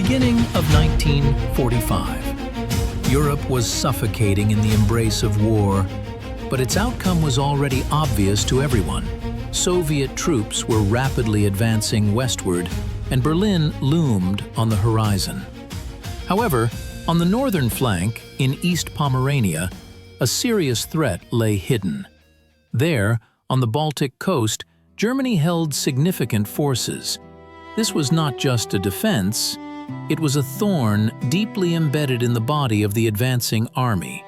beginning of 1945. Europe was suffocating in the embrace of war, but its outcome was already obvious to everyone. Soviet troops were rapidly advancing westward, and Berlin loomed on the horizon. However, on the northern flank, in East Pomerania, a serious threat lay hidden. There, on the Baltic coast, Germany held significant forces. This was not just a defense, it was a thorn deeply embedded in the body of the advancing army.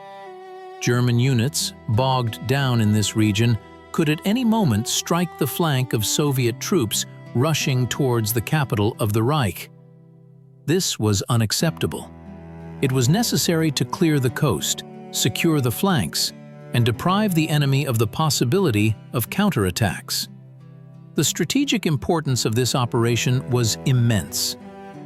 German units, bogged down in this region, could at any moment strike the flank of Soviet troops rushing towards the capital of the Reich. This was unacceptable. It was necessary to clear the coast, secure the flanks, and deprive the enemy of the possibility of counterattacks. The strategic importance of this operation was immense.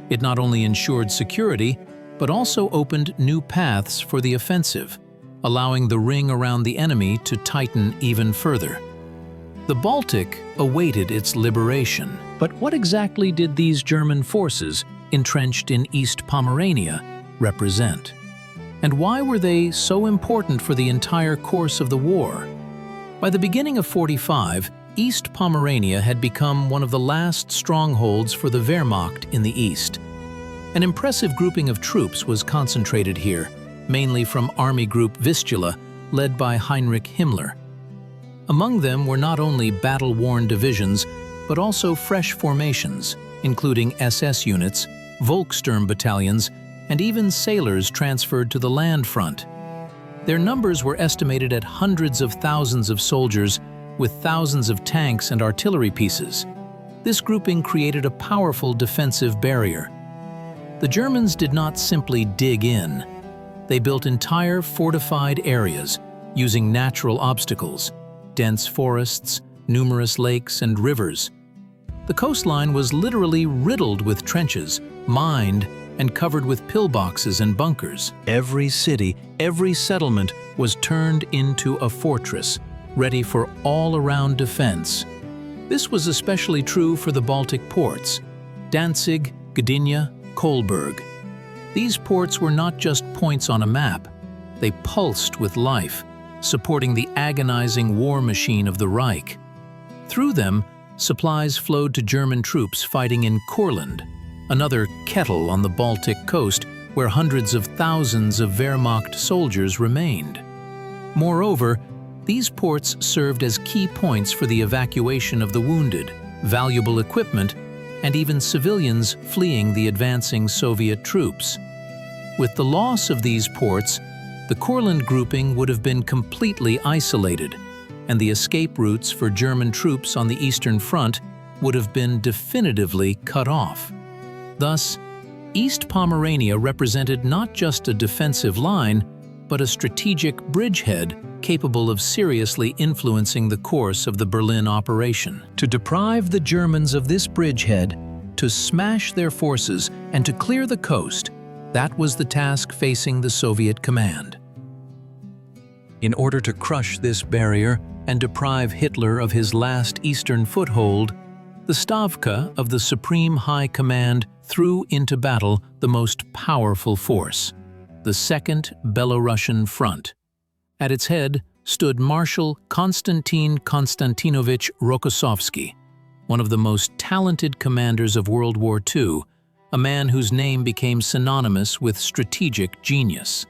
It not only ensured security, but also opened new paths for the offensive, allowing the ring around the enemy to tighten even further. The Baltic awaited its liberation. But what exactly did these German forces, entrenched in East Pomerania, represent? And why were they so important for the entire course of the war? By the beginning of 1945, East Pomerania had become one of the last strongholds for the Wehrmacht in the east. An impressive grouping of troops was concentrated here, mainly from Army Group Vistula, led by Heinrich Himmler. Among them were not only battle-worn divisions, but also fresh formations, including SS units, Volkssturm battalions, and even sailors transferred to the land front. Their numbers were estimated at hundreds of thousands of soldiers, with thousands of tanks and artillery pieces. This grouping created a powerful defensive barrier. The Germans did not simply dig in. They built entire fortified areas using natural obstacles, dense forests, numerous lakes and rivers. The coastline was literally riddled with trenches, mined, and covered with pillboxes and bunkers. Every city, every settlement was turned into a fortress, ready for all-around defense. This was especially true for the Baltic ports, Danzig, Gdynia, Kolberg. These ports were not just points on a map. They pulsed with life, supporting the agonizing war machine of the Reich. Through them, supplies flowed to German troops fighting in Courland, another kettle on the Baltic coast where hundreds of thousands of Wehrmacht soldiers remained. Moreover, these ports served as key points for the evacuation of the wounded, valuable equipment, and even civilians fleeing the advancing Soviet troops. With the loss of these ports, the Courland grouping would have been completely isolated, and the escape routes for German troops on the Eastern Front would have been definitively cut off. Thus, East Pomerania represented not just a defensive line, but a strategic bridgehead capable of seriously influencing the course of the Berlin operation. To deprive the Germans of this bridgehead, to smash their forces, and to clear the coast, that was the task facing the Soviet command. In order to crush this barrier and deprive Hitler of his last eastern foothold, the Stavka of the Supreme High Command threw into battle the most powerful force, the Second Belorussian Front. At its head stood Marshal Konstantin Konstantinovich Rokossovsky, one of the most talented commanders of World War II, a man whose name became synonymous with strategic genius.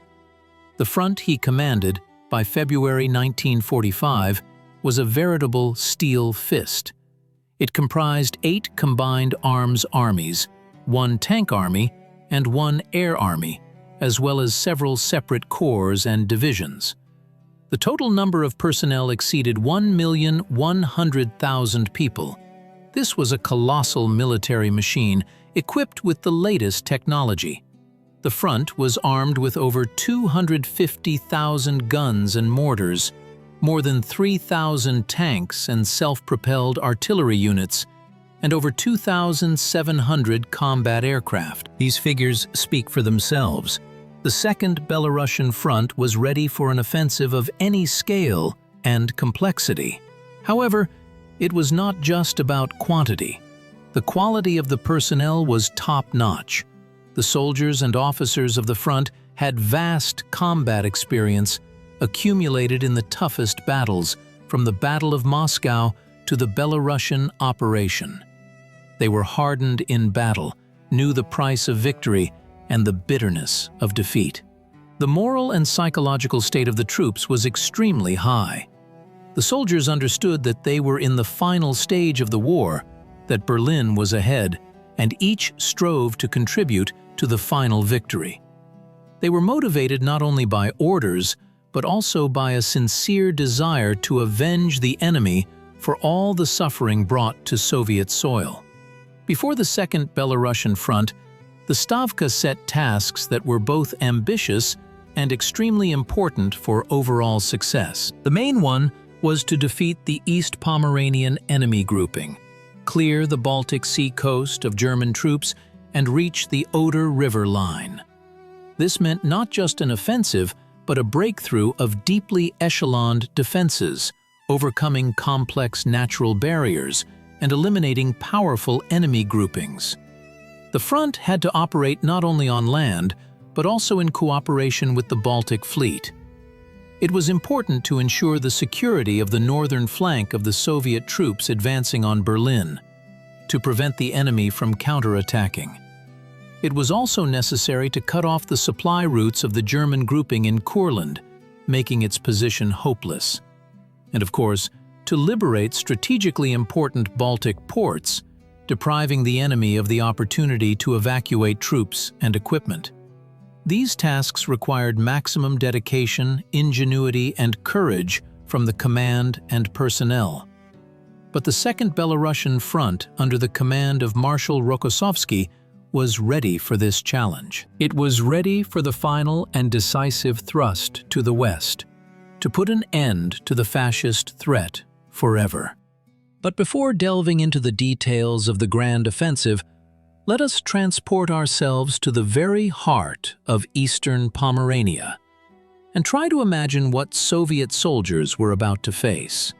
The front he commanded, by February 1945, was a veritable steel fist. It comprised 8 combined arms armies, 1 tank army, and 1 air army, as well as several separate corps and divisions. The total number of personnel exceeded 1,100,000 people. This was a colossal military machine equipped with the latest technology. The front was armed with over 250,000 guns and mortars, more than 3,000 tanks and self-propelled artillery units, and over 2,700 combat aircraft. These figures speak for themselves. The Second Belarusian Front was ready for an offensive of any scale and complexity. However, it was not just about quantity. The quality of the personnel was top-notch. The soldiers and officers of the front had vast combat experience accumulated in the toughest battles, from the Battle of Moscow to the Belarusian operation. They were hardened in battle, knew the price of victory and the bitterness of defeat. The moral and psychological state of the troops was extremely high. The soldiers understood that they were in the final stage of the war, that Berlin was ahead, and each strove to contribute to the final victory. They were motivated not only by orders, but also by a sincere desire to avenge the enemy for all the suffering brought to Soviet soil. Before the Second Belarussian Front, the Stavka set tasks that were both ambitious and extremely important for overall success. The main one was to defeat the East Pomeranian enemy grouping, clear the Baltic Sea coast of German troops, and reach the Oder River line. This meant not just an offensive, but a breakthrough of deeply echeloned defenses, overcoming complex natural barriers and eliminating powerful enemy groupings. The front had to operate not only on land, but also in cooperation with the Baltic fleet. It was important to ensure the security of the northern flank of the Soviet troops advancing on Berlin, to prevent the enemy from counterattacking. It was also necessary to cut off the supply routes of the German grouping in Courland, making its position hopeless. And of course, to liberate strategically important Baltic ports, depriving the enemy of the opportunity to evacuate troops and equipment. These tasks required maximum dedication, ingenuity, and courage from the command and personnel. But the Second Belarusian Front, under the command of Marshal Rokossovsky, was ready for this challenge. It was ready for the final and decisive thrust to the west, to put an end to the fascist threat forever. But before delving into the details of the grand offensive, let us transport ourselves to the very heart of eastern Pomerania and try to imagine what Soviet soldiers were about to face.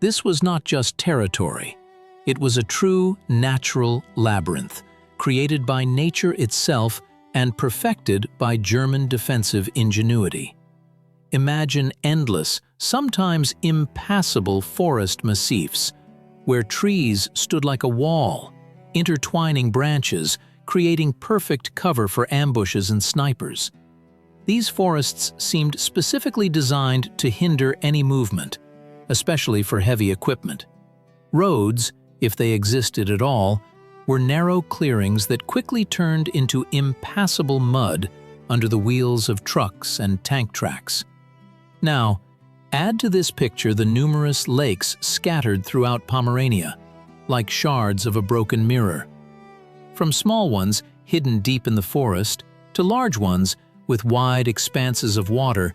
This was not just territory. It was a true natural labyrinth, created by nature itself and perfected by German defensive ingenuity. Imagine endless, sometimes impassable forest massifs, where trees stood like a wall, intertwining branches, creating perfect cover for ambushes and snipers. These forests seemed specifically designed to hinder any movement, especially for heavy equipment. Roads, if they existed at all, were narrow clearings that quickly turned into impassable mud under the wheels of trucks and tank tracks. Now, add to this picture the numerous lakes scattered throughout Pomerania, like shards of a broken mirror. From small ones hidden deep in the forest to large ones with wide expanses of water,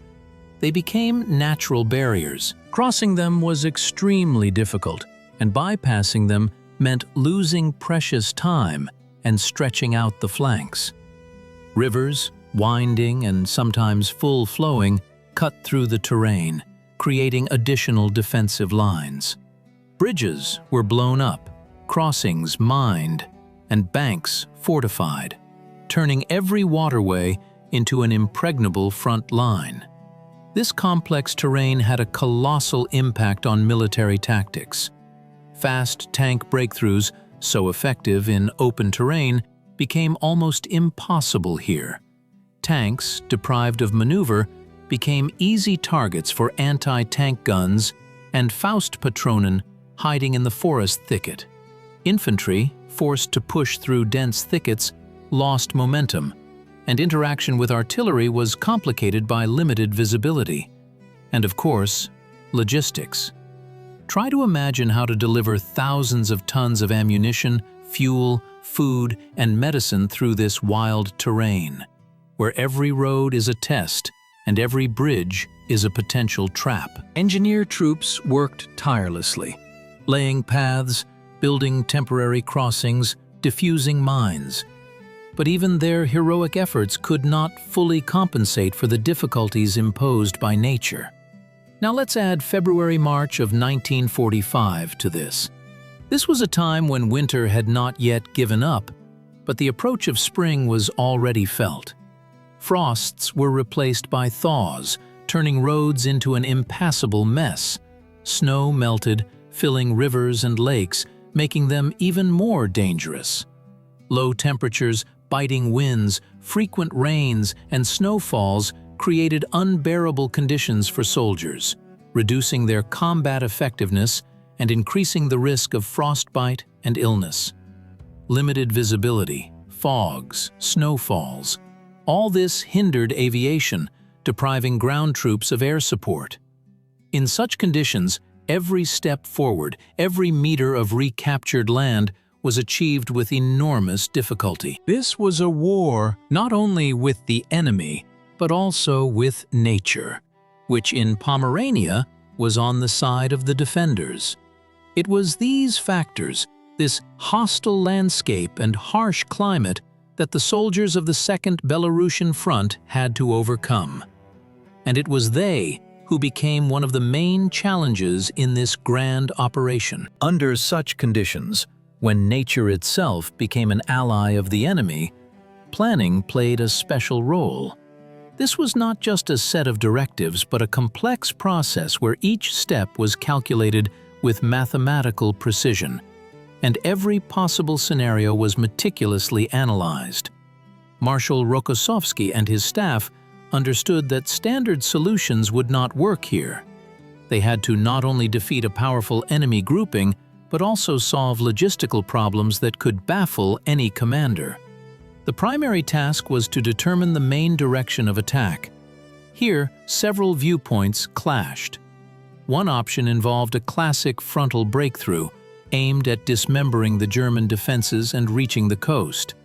they became natural barriers. Crossing them was extremely difficult, and bypassing them meant losing precious time and stretching out the flanks. Rivers, winding and sometimes full-flowing, cut through the terrain, creating additional defensive lines. Bridges were blown up, crossings mined, and banks fortified, turning every waterway into an impregnable front line. This complex terrain had a colossal impact on military tactics. Fast tank breakthroughs, so effective in open terrain, became almost impossible here. Tanks, deprived of maneuver, became easy targets for anti-tank guns and Faustpatronen hiding in the forest thicket. Infantry, forced to push through dense thickets, lost momentum, and interaction with artillery was complicated by limited visibility. And of course, logistics. Try to imagine how to deliver thousands of tons of ammunition, fuel, food, and medicine through this wild terrain, where every road is a test and every bridge is a potential trap. Engineer troops worked tirelessly, laying paths, building temporary crossings, diffusing mines. But even their heroic efforts could not fully compensate for the difficulties imposed by nature. Now let's add February-March of 1945 to this. This was a time when winter had not yet given up, but the approach of spring was already felt. Frosts were replaced by thaws, turning roads into an impassable mess. Snow melted, filling rivers and lakes, making them even more dangerous. Low temperatures, biting winds, frequent rains, and snowfalls created unbearable conditions for soldiers, reducing their combat effectiveness and increasing the risk of frostbite and illness. Limited visibility, fogs, snowfalls, all this hindered aviation, depriving ground troops of air support. In such conditions, every step forward, every meter of recaptured land was achieved with enormous difficulty. This was a war not only with the enemy, but also with nature, which in Pomerania was on the side of the defenders. It was these factors, this hostile landscape and harsh climate, that the soldiers of the Second Belarusian Front had to overcome. And it was they who became one of the main challenges in this grand operation. Under such conditions, when nature itself became an ally of the enemy, planning played a special role. This was not just a set of directives, but a complex process where each step was calculated with mathematical precision, and every possible scenario was meticulously analyzed. Marshal Rokossovsky and his staff understood that standard solutions would not work here. They had to not only defeat a powerful enemy grouping, but also solve logistical problems that could baffle any commander. The primary task was to determine the main direction of attack. Here, several viewpoints clashed. One option involved a classic frontal breakthrough, aimed at dismembering the German defenses and reaching the coast.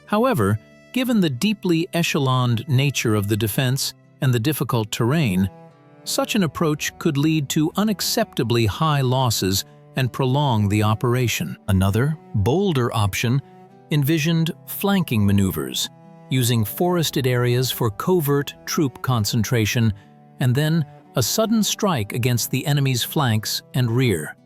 However, given the deeply echeloned nature of the defense and the difficult terrain, such an approach could lead to unacceptably high losses and prolong the operation. Another, bolder option envisioned flanking maneuvers, using forested areas for covert troop concentration, and then a sudden strike against the enemy's flanks and rear.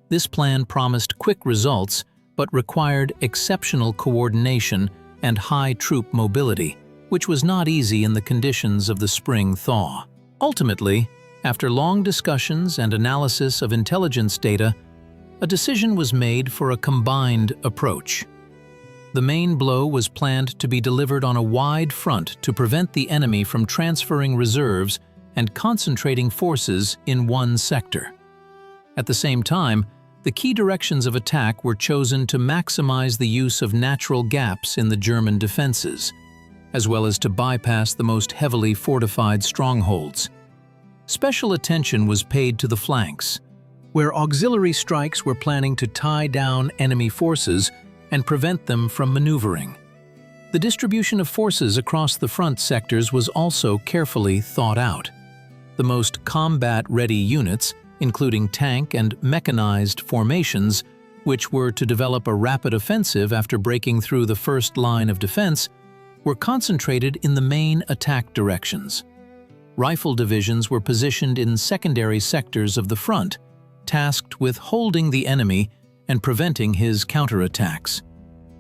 This plan promised quick results, but required exceptional coordination and high troop mobility, which was not easy in the conditions of the spring thaw. Ultimately, after long discussions and analysis of intelligence data, a decision was made for a combined approach. The main blow was planned to be delivered on a wide front to prevent the enemy from transferring reserves and concentrating forces in one sector. At the same time, the key directions of attack were chosen to maximize the use of natural gaps in the German defenses, as well as to bypass the most heavily fortified strongholds. Special attention was paid to the flanks, where auxiliary strikes were planning to tie down enemy forces and prevent them from maneuvering. The distribution of forces across the front sectors was also carefully thought out. The most combat-ready units, including tank and mechanized formations, which were to develop a rapid offensive after breaking through the first line of defense, were concentrated in the main attack directions. Rifle divisions were positioned in secondary sectors of the front, tasked with holding the enemy and preventing his counterattacks.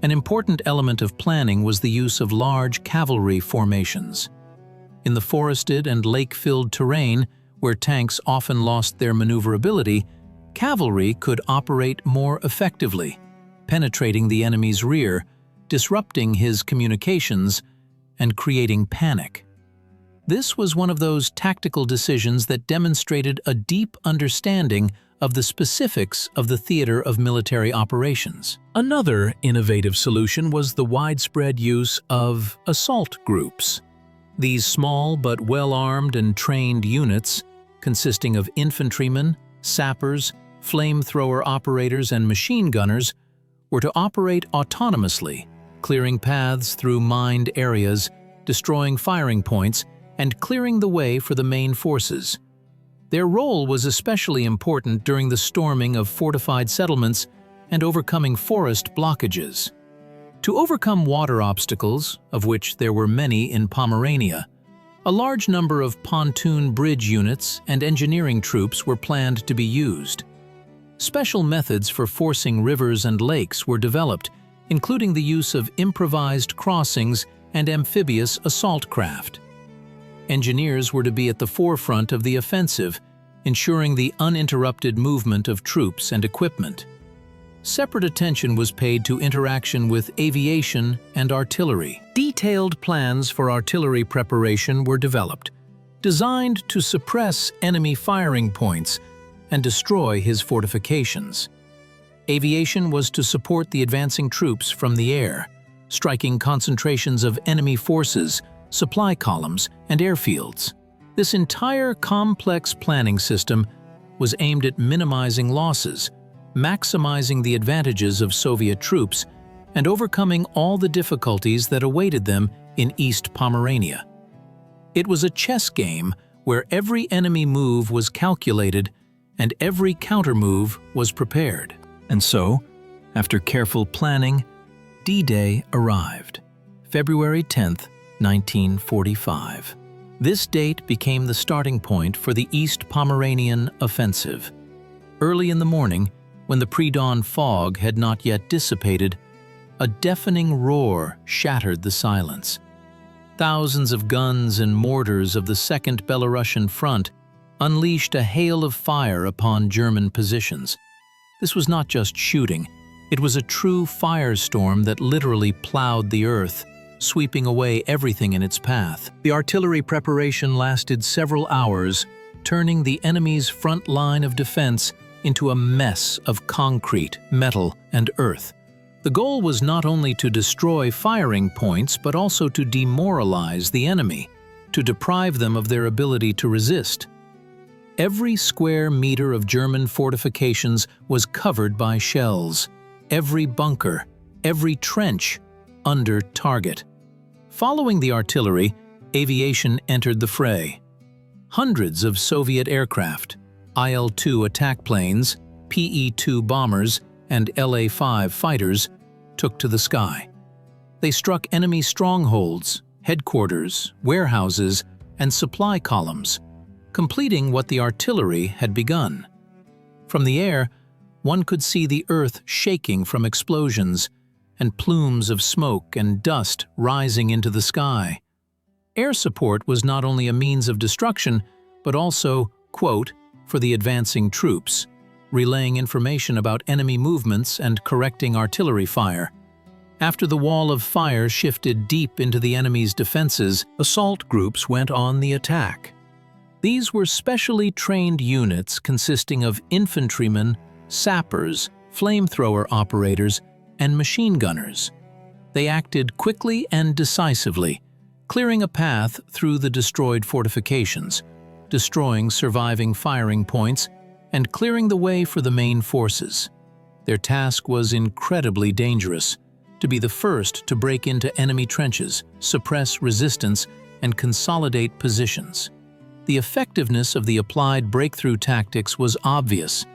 An important element of planning was the use of large cavalry formations. In the forested and lake-filled terrain, where tanks often lost their maneuverability, cavalry could operate more effectively, penetrating the enemy's rear, disrupting his communications, and creating panic. This was one of those tactical decisions that demonstrated a deep understanding of the specifics of the theater of military operations. Another innovative solution was the widespread use of assault groups. These small but well-armed and trained units, consisting of infantrymen, sappers, flamethrower operators, and machine gunners, were to operate autonomously, clearing paths through mined areas, destroying firing points, and clearing the way for the main forces. Their role was especially important during the storming of fortified settlements and overcoming forest blockages. To overcome water obstacles, of which there were many in Pomerania, a large number of pontoon bridge units and engineering troops were planned to be used. Special methods for forcing rivers and lakes were developed, including the use of improvised crossings and amphibious assault craft. Engineers were to be at the forefront of the offensive, ensuring the uninterrupted movement of troops and equipment. Separate attention was paid to interaction with aviation and artillery. Detailed plans for artillery preparation were developed, designed to suppress enemy firing points and destroy his fortifications. Aviation was to support the advancing troops from the air, striking concentrations of enemy forces, supply columns, and airfields. This entire complex planning system was aimed at minimizing losses, maximizing the advantages of Soviet troops, and overcoming all the difficulties that awaited them in East Pomerania. It was a chess game where every enemy move was calculated and every countermove was prepared. And so, after careful planning, D-Day arrived, February 10, 1945. This date became the starting point for the East Pomeranian offensive. Early in the morning, when the pre-dawn fog had not yet dissipated, a deafening roar shattered the silence. Thousands of guns and mortars of the Second Belorussian Front unleashed a hail of fire upon German positions. This was not just shooting, it was a true firestorm that literally plowed the earth, sweeping away everything in its path. The artillery preparation lasted several hours, turning the enemy's front line of defense into a mess of concrete, metal, and earth. The goal was not only to destroy firing points, but also to demoralize the enemy, to deprive them of their ability to resist. Every square meter of German fortifications was covered by shells, every bunker, every trench, under target. Following the artillery, aviation entered the fray. Hundreds of Soviet aircraft, IL-2 attack planes, PE-2 bombers, and LA-5 fighters took to the sky. They struck enemy strongholds, headquarters, warehouses, and supply columns, completing what the artillery had begun. From the air, one could see the earth shaking from explosions and plumes of smoke and dust rising into the sky. Air support was not only a means of destruction, but also, quote, for the advancing troops, relaying information about enemy movements and correcting artillery fire. After the wall of fire shifted deep into the enemy's defenses, assault groups went on the attack. These were specially trained units consisting of infantrymen, sappers, flamethrower operators, and machine gunners. They acted quickly and decisively, clearing a path through the destroyed fortifications, destroying surviving firing points, and clearing the way for the main forces. Their task was incredibly dangerous, to be the first to break into enemy trenches, suppress resistance, and consolidate positions. The effectiveness of the applied breakthrough tactics was obvious.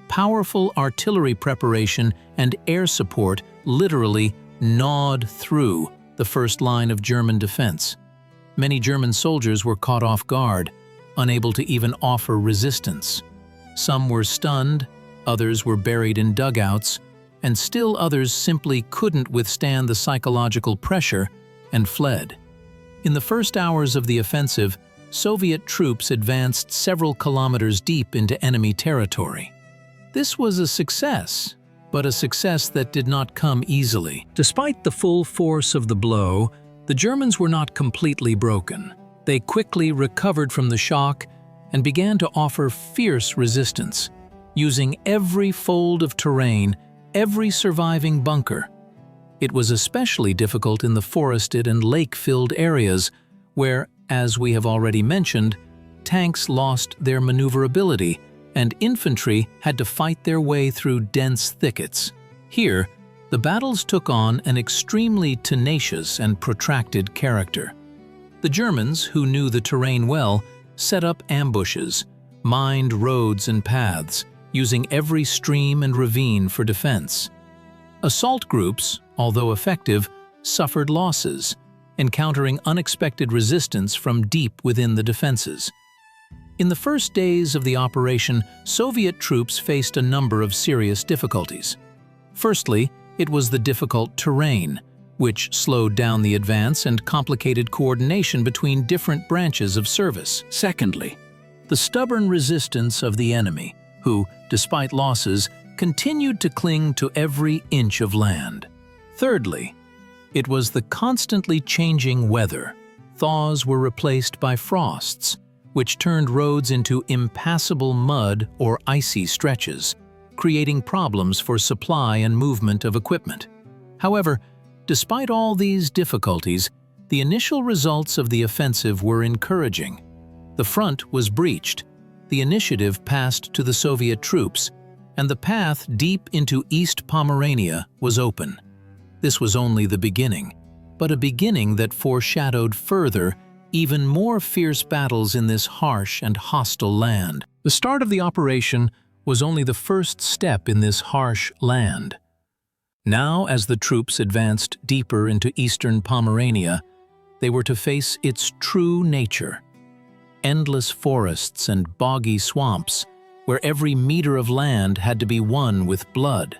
Powerful artillery preparation and air support literally gnawed through the first line of German defense. Many German soldiers were caught off guard, unable to even offer resistance. Some were stunned, others were buried in dugouts, and still others simply couldn't withstand the psychological pressure and fled. In the first hours of the offensive, Soviet troops advanced several kilometers deep into enemy territory. This was a success, but a success that did not come easily. Despite the full force of the blow, the Germans were not completely broken. They quickly recovered from the shock and began to offer fierce resistance, using every fold of terrain, every surviving bunker. It was especially difficult in the forested and lake-filled areas where, as we have already mentioned, tanks lost their maneuverability and infantry had to fight their way through dense thickets. Here, the battles took on an extremely tenacious and protracted character. The Germans, who knew the terrain well, set up ambushes, mined roads and paths, using every stream and ravine for defense. Assault groups, although effective, suffered losses, encountering unexpected resistance from deep within the defenses. In the first days of the operation, Soviet troops faced a number of serious difficulties. Firstly, It was the difficult terrain, which slowed down the advance and complicated coordination between different branches of service. Secondly, the stubborn resistance of the enemy, who, despite losses, continued to cling to every inch of land. Thirdly, it was the constantly changing weather. Thaws were replaced by frosts, which turned roads into impassable mud or icy stretches, creating problems for supply and movement of equipment. However, despite all these difficulties, the initial results of the offensive were encouraging. The front was breached, the initiative passed to the Soviet troops, and the path deep into East Pomerania was open. This was only the beginning, but a beginning that foreshadowed further, even more fierce battles in this harsh and hostile land. The start of the operation was only the first step in this harsh land. Now, as the troops advanced deeper into eastern Pomerania, they were to face its true nature. Endless forests and boggy swamps, where every meter of land had to be won with blood.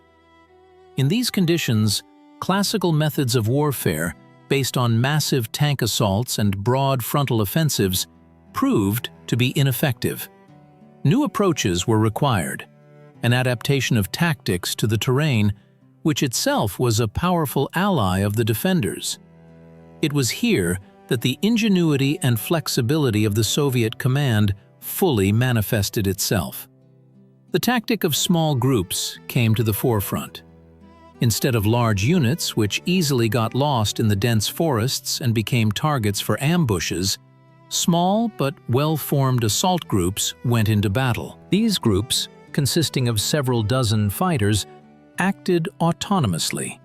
In these conditions, classical methods of warfare, based on massive tank assaults and broad frontal offensives, proved to be ineffective. New approaches were required, an adaptation of tactics to the terrain, which itself was a powerful ally of the defenders. It was here that the ingenuity and flexibility of the Soviet command fully manifested itself. The tactic of small groups came to the forefront. Instead of large units, which easily got lost in the dense forests and became targets for ambushes, small but well-formed assault groups went into battle. These groups, consisting of several dozen fighters, acted autonomously,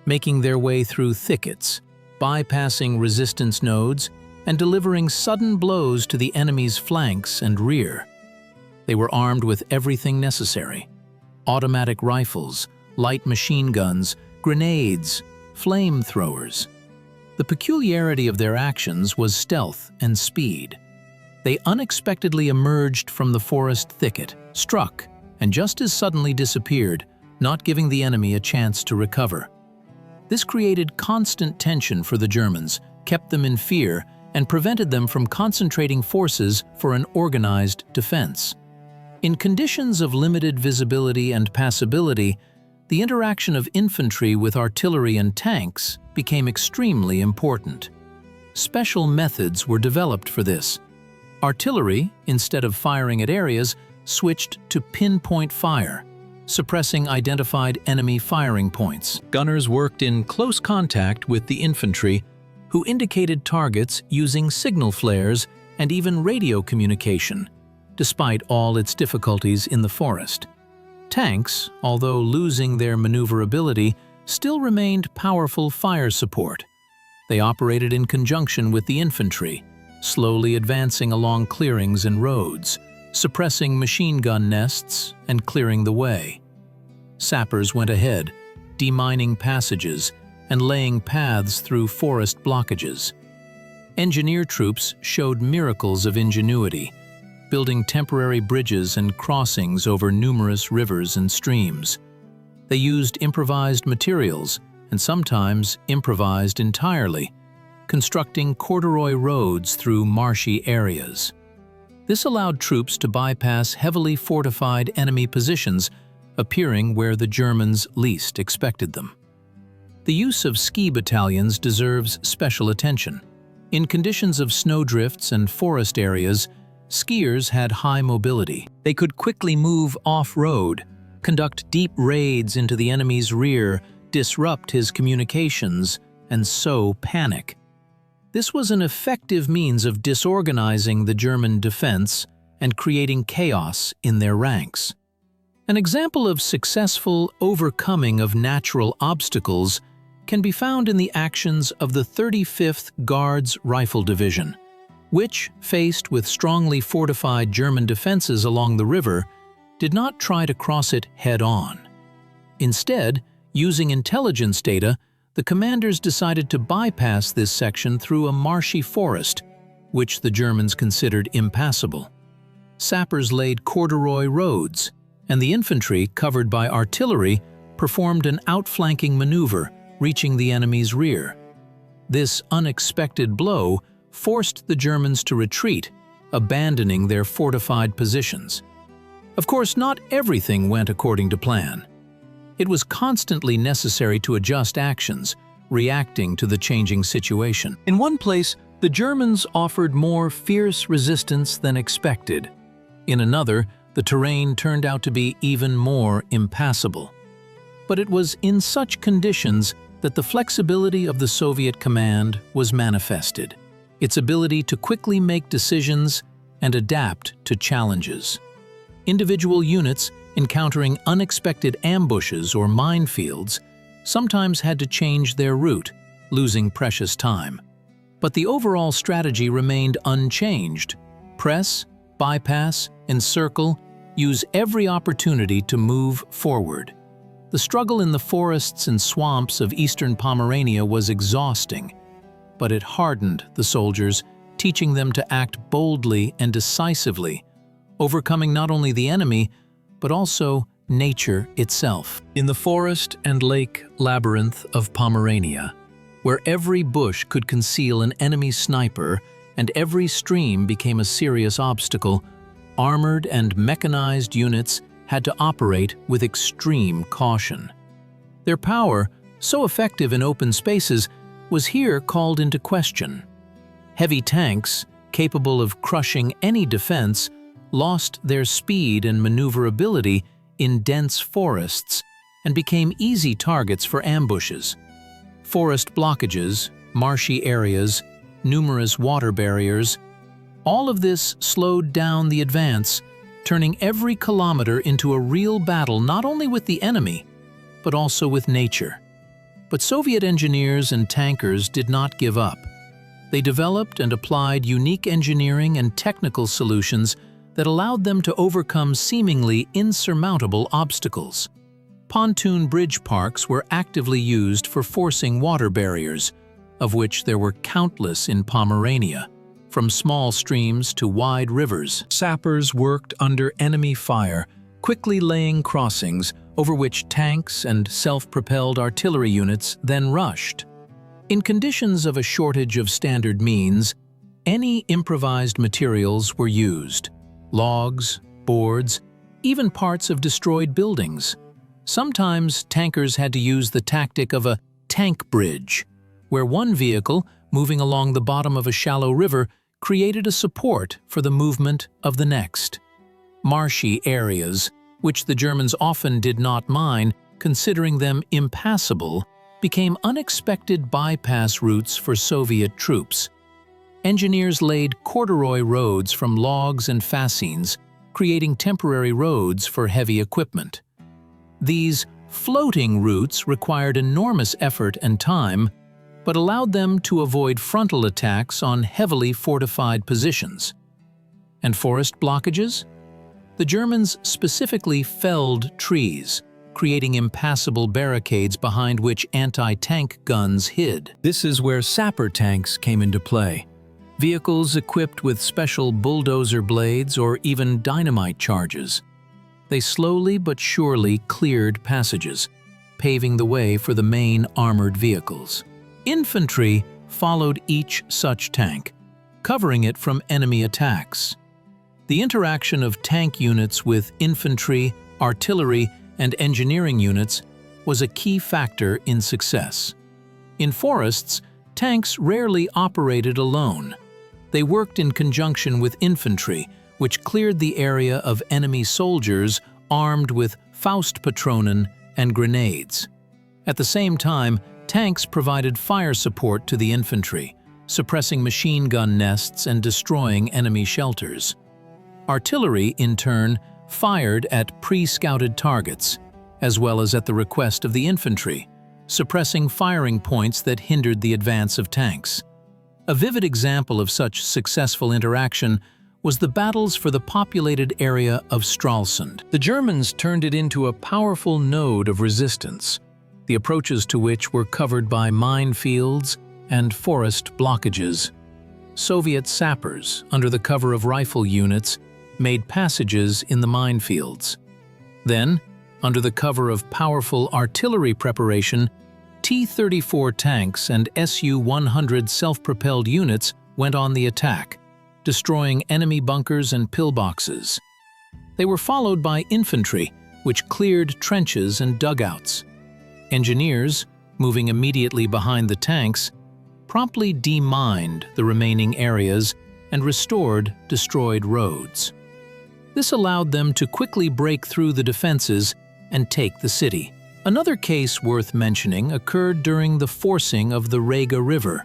making their way through thickets, bypassing resistance nodes, and delivering sudden blows to the enemy's flanks and rear. They were armed with everything necessary: automatic rifles, light machine guns, grenades, flamethrowers. The peculiarity of their actions was stealth and speed. They unexpectedly emerged from the forest thicket, struck, and just as suddenly disappeared, not giving the enemy a chance to recover. This created constant tension for the Germans, kept them in fear, and prevented them from concentrating forces for an organized defense. In conditions of limited visibility and passability, the interaction of infantry with artillery and tanks became extremely important. Special methods were developed for this. Artillery, instead of firing at areas, switched to pinpoint fire, suppressing identified enemy firing points. Gunners worked in close contact with the infantry, who indicated targets using signal flares and even radio communication, despite all its difficulties in the forest. Tanks, although losing their maneuverability, still remained powerful fire support. They operated in conjunction with the infantry, slowly advancing along clearings and roads, suppressing machine gun nests and clearing the way. Sappers went ahead, demining passages and laying paths through forest blockages. Engineer troops showed miracles of ingenuity, building temporary bridges and crossings over numerous rivers and streams. They used improvised materials and sometimes improvised entirely, constructing corduroy roads through marshy areas. This allowed troops to bypass heavily fortified enemy positions, appearing where the Germans least expected them. The use of ski battalions deserves special attention. In conditions of snowdrifts and forest areas, skiers had high mobility. They could quickly move off-road, conduct deep raids into the enemy's rear, disrupt his communications, and sow panic. This was an effective means of disorganizing the German defense and creating chaos in their ranks. An example of successful overcoming of natural obstacles can be found in the actions of the 35th Guards Rifle Division, which, faced with strongly fortified German defenses along the river, did not try to cross it head-on. Instead, using intelligence data, the commanders decided to bypass this section through a marshy forest, which the Germans considered impassable. Sappers laid corduroy roads, and the infantry, covered by artillery, performed an outflanking maneuver, reaching the enemy's rear. This unexpected blow forced the Germans to retreat, abandoning their fortified positions. Of course, not everything went according to plan. It was constantly necessary to adjust actions, reacting to the changing situation. In one place, the Germans offered more fierce resistance than expected. In another, the terrain turned out to be even more impassable. But it was in such conditions that the flexibility of the Soviet command was manifested, its ability to quickly make decisions and adapt to challenges. Individual units, encountering unexpected ambushes or minefields, sometimes had to change their route, losing precious time. But the overall strategy remained unchanged: press, bypass, encircle, use every opportunity to move forward. The struggle in the forests and swamps of eastern Pomerania was exhausting, but it hardened the soldiers, teaching them to act boldly and decisively, overcoming not only the enemy, but also nature itself. In the forest and lake labyrinth of Pomerania, where every bush could conceal an enemy sniper and every stream became a serious obstacle, armored and mechanized units had to operate with extreme caution. Their power, so effective in open spaces, was here called into question. Heavy tanks, capable of crushing any defense, lost their speed and maneuverability in dense forests and became easy targets for ambushes. Forest blockages, marshy areas, numerous water barriers, all of this slowed down the advance, turning every kilometer into a real battle not only with the enemy, but also with nature. But Soviet engineers and tankers did not give up. They developed and applied unique engineering and technical solutions that allowed them to overcome seemingly insurmountable obstacles. Pontoon bridge parks were actively used for forcing water barriers, of which there were countless in Pomerania, from small streams to wide rivers. Sappers worked under enemy fire, quickly laying crossings over which tanks and self-propelled artillery units then rushed. In conditions of a shortage of standard means, any improvised materials were used: logs, boards, even parts of destroyed buildings. Sometimes tankers had to use the tactic of a tank bridge, where one vehicle, moving along the bottom of a shallow river, created a support for the movement of the next. Marshy areas, which the Germans often did not mine, considering them impassable, became unexpected bypass routes for Soviet troops. Engineers laid corduroy roads from logs and fascines, creating temporary roads for heavy equipment. These floating routes required enormous effort and time, but allowed them to avoid frontal attacks on heavily fortified positions. And forest blockages? The Germans specifically felled trees, creating impassable barricades behind which anti-tank guns hid. This is where sapper tanks came into play. Vehicles equipped with special bulldozer blades or even dynamite charges. They slowly but surely cleared passages, paving the way for the main armored vehicles. Infantry followed each such tank, covering it from enemy attacks. The interaction of tank units with infantry, artillery, and engineering units was a key factor in success. In forests, tanks rarely operated alone. They worked in conjunction with infantry, which cleared the area of enemy soldiers armed with Faustpatronen and grenades. At the same time, tanks provided fire support to the infantry, suppressing machine gun nests and destroying enemy shelters. Artillery, in turn, fired at pre-scouted targets, as well as at the request of the infantry, suppressing firing points that hindered the advance of tanks. A vivid example of such successful interaction was the battles for the populated area of Stralsund. The Germans turned it into a powerful node of resistance, the approaches to which were covered by minefields and forest blockages. Soviet sappers, under the cover of rifle units, made passages in the minefields. Then, Under the cover of powerful artillery preparation, T-34 tanks and Su-100 self-propelled units went on the attack, destroying enemy bunkers and pillboxes. They were followed by infantry, which cleared trenches and dugouts. Engineers, moving immediately behind the tanks, promptly demined the remaining areas and restored destroyed roads. This allowed them to quickly break through the defenses and take the city. Another case worth mentioning occurred during the forcing of the Rega River.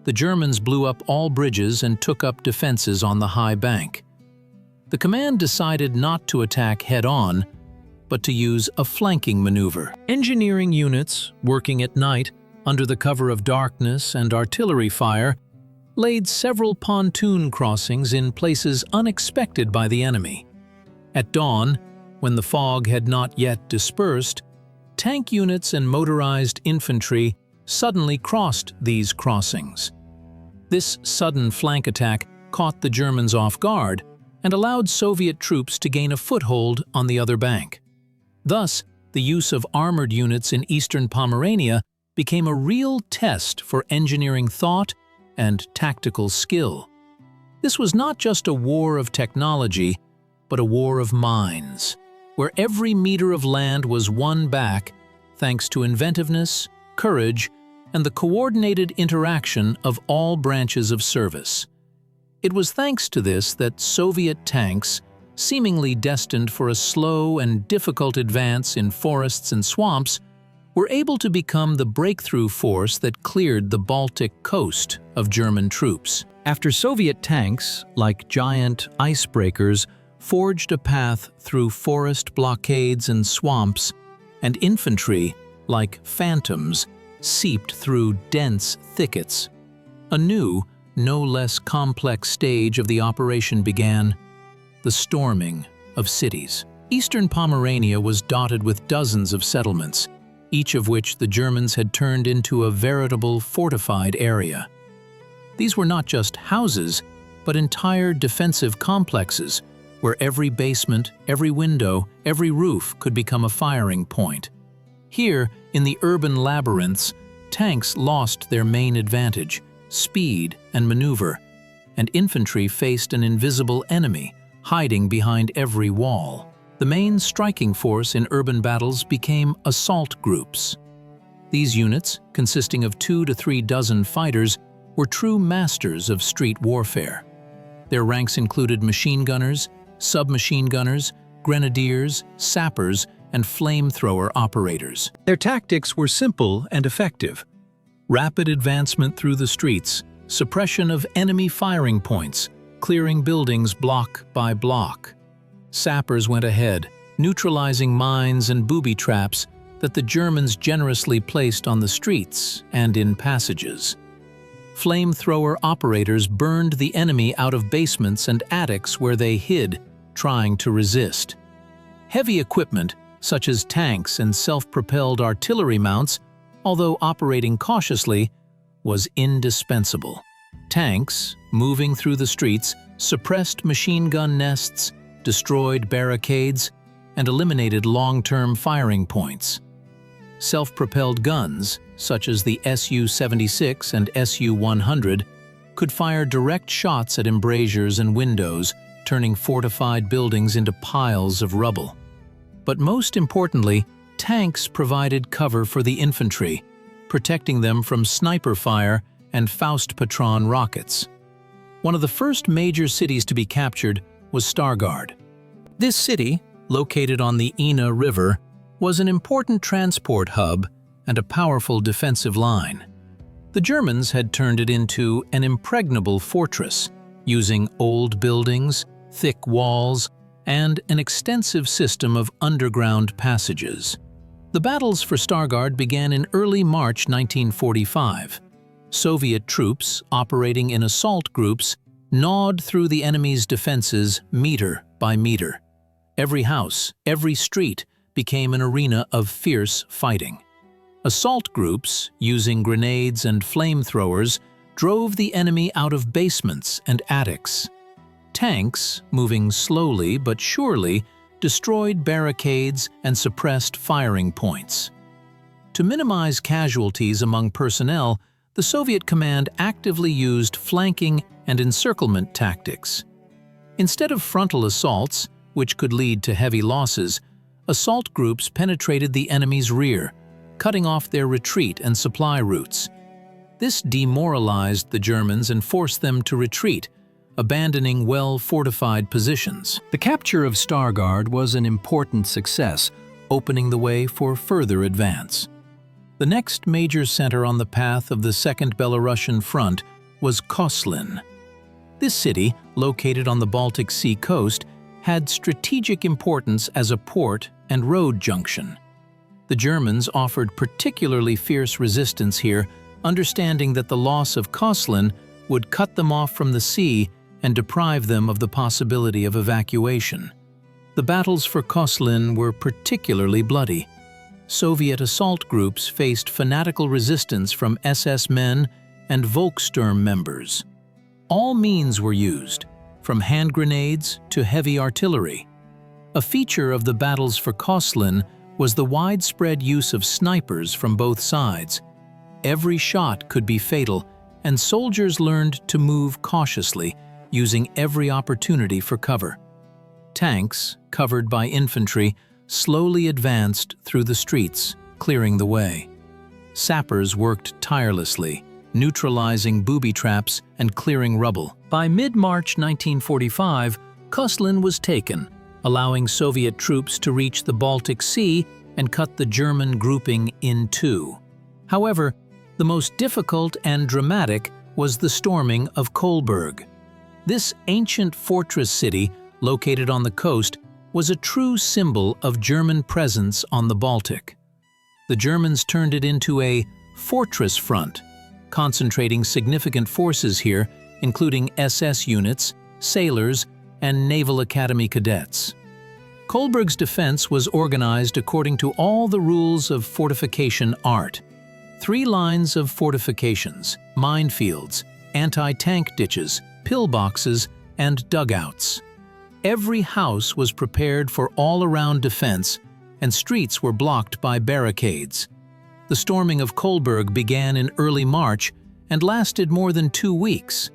The Germans blew up all bridges and took up defenses on the high bank. The command decided not to attack head-on, but to use a flanking maneuver. Engineering units, working at night, under the cover of darkness and artillery fire, laid several pontoon crossings in places unexpected by the enemy. At dawn, when the fog had not yet dispersed, tank units and motorized infantry suddenly crossed these crossings. This sudden flank attack caught the Germans off guard and allowed Soviet troops to gain a foothold on the other bank. Thus, the use of armored units in eastern Pomerania became a real test for engineering thought and tactical skill. This was not just a war of technology, but a war of minds, where every meter of land was won back thanks to inventiveness, courage, and the coordinated interaction of all branches of service. It was thanks to this that Soviet tanks, seemingly destined for a slow and difficult advance in forests and swamps, were able to become the breakthrough force that cleared the Baltic coast of German troops. After Soviet tanks, like giant icebreakers, forged a path through forest blockades and swamps, and infantry, like phantoms, seeped through dense thickets, a new, no less complex stage of the operation began: the storming of cities. Eastern Pomerania was dotted with dozens of settlements, each of which the Germans had turned into a veritable fortified area. These were not just houses, but entire defensive complexes, where every basement, every window, every roof could become a firing point. Here, in the urban labyrinths, tanks lost their main advantage, speed and maneuver, and infantry faced an invisible enemy, hiding behind every wall. The main striking force in urban battles became assault groups. These units, consisting of 2 to 3 dozen fighters, were true masters of street warfare. Their ranks included machine gunners, submachine gunners, grenadiers, sappers, and flamethrower operators. Their tactics were simple and effective: rapid advancement through the streets, suppression of enemy firing points, clearing buildings block by block. Sappers went ahead, neutralizing mines and booby traps that the Germans generously placed on the streets and in passages. Flamethrower operators burned the enemy out of basements and attics where they hid, trying to resist. Heavy equipment, such as tanks and self-propelled artillery mounts, although operating cautiously, was indispensable. Tanks, moving through the streets, suppressed machine gun nests, destroyed barricades, and eliminated long-term firing points. Self-propelled guns, such as the Su-76 and Su-100, could fire direct shots at embrasures and windows, turning fortified buildings into piles of rubble. But most importantly, tanks provided cover for the infantry, protecting them from sniper fire and Faustpatron rockets. One of the first major cities to be captured was Stargard. This city, located on the Ina River, was an important transport hub and a powerful defensive line. The Germans had turned it into an impregnable fortress, using old buildings, thick walls, and an extensive system of underground passages. The battles for Stargard began in early March 1945. Soviet troops, operating in assault groups, gnawed through the enemy's defenses meter by meter. Every house, every street, became an arena of fierce fighting. Assault groups, using grenades and flamethrowers, drove the enemy out of basements and attics. Tanks, moving slowly but surely, destroyed barricades and suppressed firing points. To minimize casualties among personnel, the Soviet command actively used flanking and encirclement tactics. Instead of frontal assaults, which could lead to heavy losses, assault groups penetrated the enemy's rear, cutting off their retreat and supply routes. This demoralized the Germans and forced them to retreat, abandoning well-fortified positions. The capture of Stargard was an important success, opening the way for further advance. The next major center on the path of the Second Belarusian Front was Koslin. This city, located on the Baltic Sea coast, had strategic importance as a port and road junction. The Germans offered particularly fierce resistance here, understanding that the loss of Koslin would cut them off from the sea and deprive them of the possibility of evacuation. The battles for Koslin were particularly bloody. Soviet assault groups faced fanatical resistance from SS men and Volkssturm members. All means were used, from hand grenades to heavy artillery. A feature of the battles for Koslin was the widespread use of snipers from both sides. Every shot could be fatal, and soldiers learned to move cautiously, using every opportunity for cover. Tanks, covered by infantry, slowly advanced through the streets, clearing the way. Sappers worked tirelessly, neutralizing booby traps and clearing rubble. By mid-March 1945, Koslin was taken, allowing Soviet troops to reach the Baltic Sea and cut the German grouping in two. However, the most difficult and dramatic was the storming of Kolberg. This ancient fortress city, located on the coast, was a true symbol of German presence on the Baltic. The Germans turned it into a fortress front, concentrating significant forces here, including SS units, sailors, and Naval Academy cadets. Kolberg's defense was organized according to all the rules of fortification art. 3 lines of fortifications, minefields, anti-tank ditches, pillboxes, and dugouts. Every house was prepared for all-around defense, and streets were blocked by barricades. The storming of Kolberg began in early March and lasted more than 2 weeks.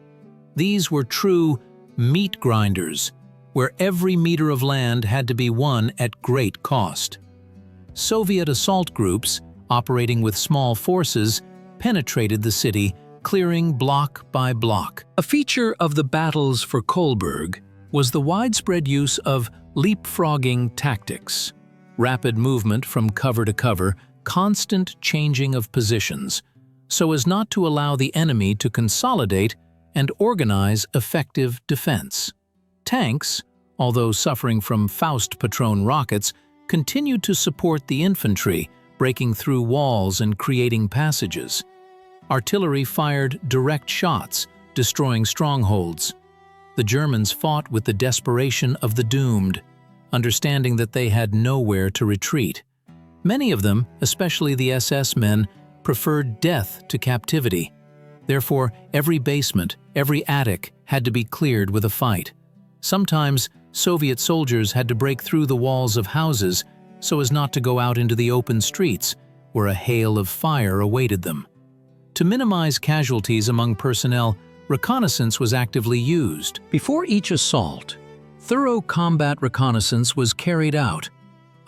These were true meat grinders, where every meter of land had to be won at great cost. Soviet assault groups, operating with small forces, penetrated the city, clearing block by block. A feature of the battles for Kolberg was the widespread use of leapfrogging tactics, rapid movement from cover to cover, constant changing of positions, so as not to allow the enemy to consolidate and organize effective defense. Tanks, although suffering from Faust-Patron rockets, continued to support the infantry, breaking through walls and creating passages. Artillery fired direct shots, destroying strongholds. The Germans fought with the desperation of the doomed, understanding that they had nowhere to retreat. Many of them, especially the SS men, preferred death to captivity. Therefore, every basement, every attic had to be cleared with a fight. Sometimes, Soviet soldiers had to break through the walls of houses so as not to go out into the open streets, where a hail of fire awaited them. To minimize casualties among personnel, reconnaissance was actively used. Before each assault, thorough combat reconnaissance was carried out,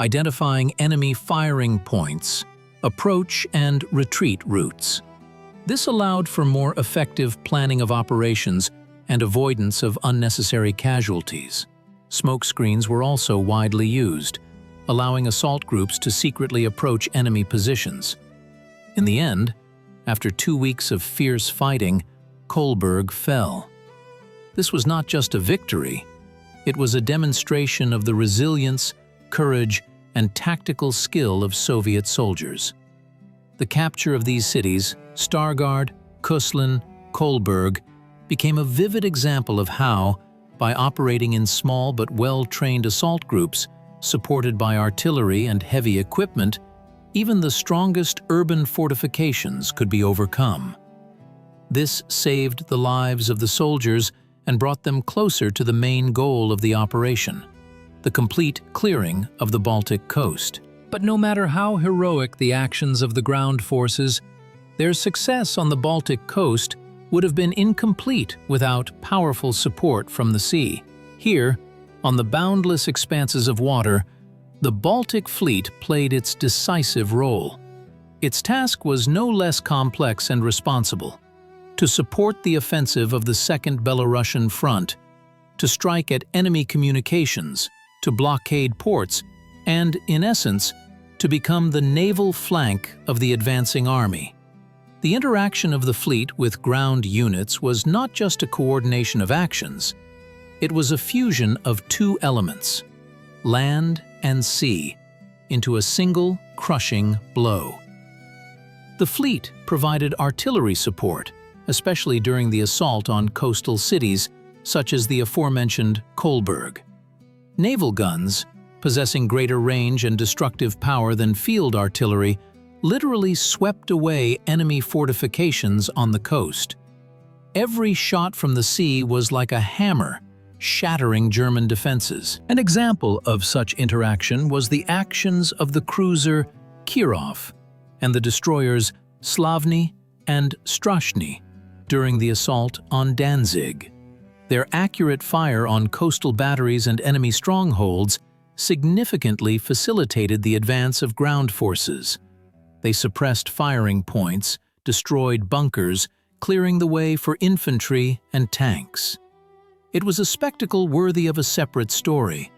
identifying enemy firing points, approach and retreat routes. This allowed for more effective planning of operations and avoidance of unnecessary casualties. Smoke screens were also widely used, allowing assault groups to secretly approach enemy positions. In the end, after 2 weeks of fierce fighting, Kolberg fell. This was not just a victory, it was a demonstration of the resilience, courage, and tactical skill of Soviet soldiers. The capture of these cities, Stargard, Koslin, Kolberg, became a vivid example of how, by operating in small but well-trained assault groups, supported by artillery and heavy equipment, even the strongest urban fortifications could be overcome. This saved the lives of the soldiers and brought them closer to the main goal of the operation: the complete clearing of the Baltic coast. But no matter how heroic the actions of the ground forces, their success on the Baltic coast would have been incomplete without powerful support from the sea. Here, on the boundless expanses of water, the Baltic fleet played its decisive role. Its task was no less complex and responsible: to support the offensive of the Second Belorussian Front, to strike at enemy communications, to blockade ports, and, in essence, to become the naval flank of the advancing army. The interaction of the fleet with ground units was not just a coordination of actions. It was a fusion of two elements, land and sea, into a single crushing blow. The fleet provided artillery support, especially during the assault on coastal cities such as the aforementioned Kolberg. Naval guns, possessing greater range and destructive power than field artillery, literally swept away enemy fortifications on the coast. Every shot from the sea was like a hammer, shattering German defenses. An example of such interaction was the actions of the cruiser Kirov and the destroyers Slavny and Strashny during the assault on Danzig. Their accurate fire on coastal batteries and enemy strongholds significantly facilitated the advance of ground forces. They suppressed firing points, destroyed bunkers, clearing the way for infantry and tanks. It was a spectacle worthy of a separate story.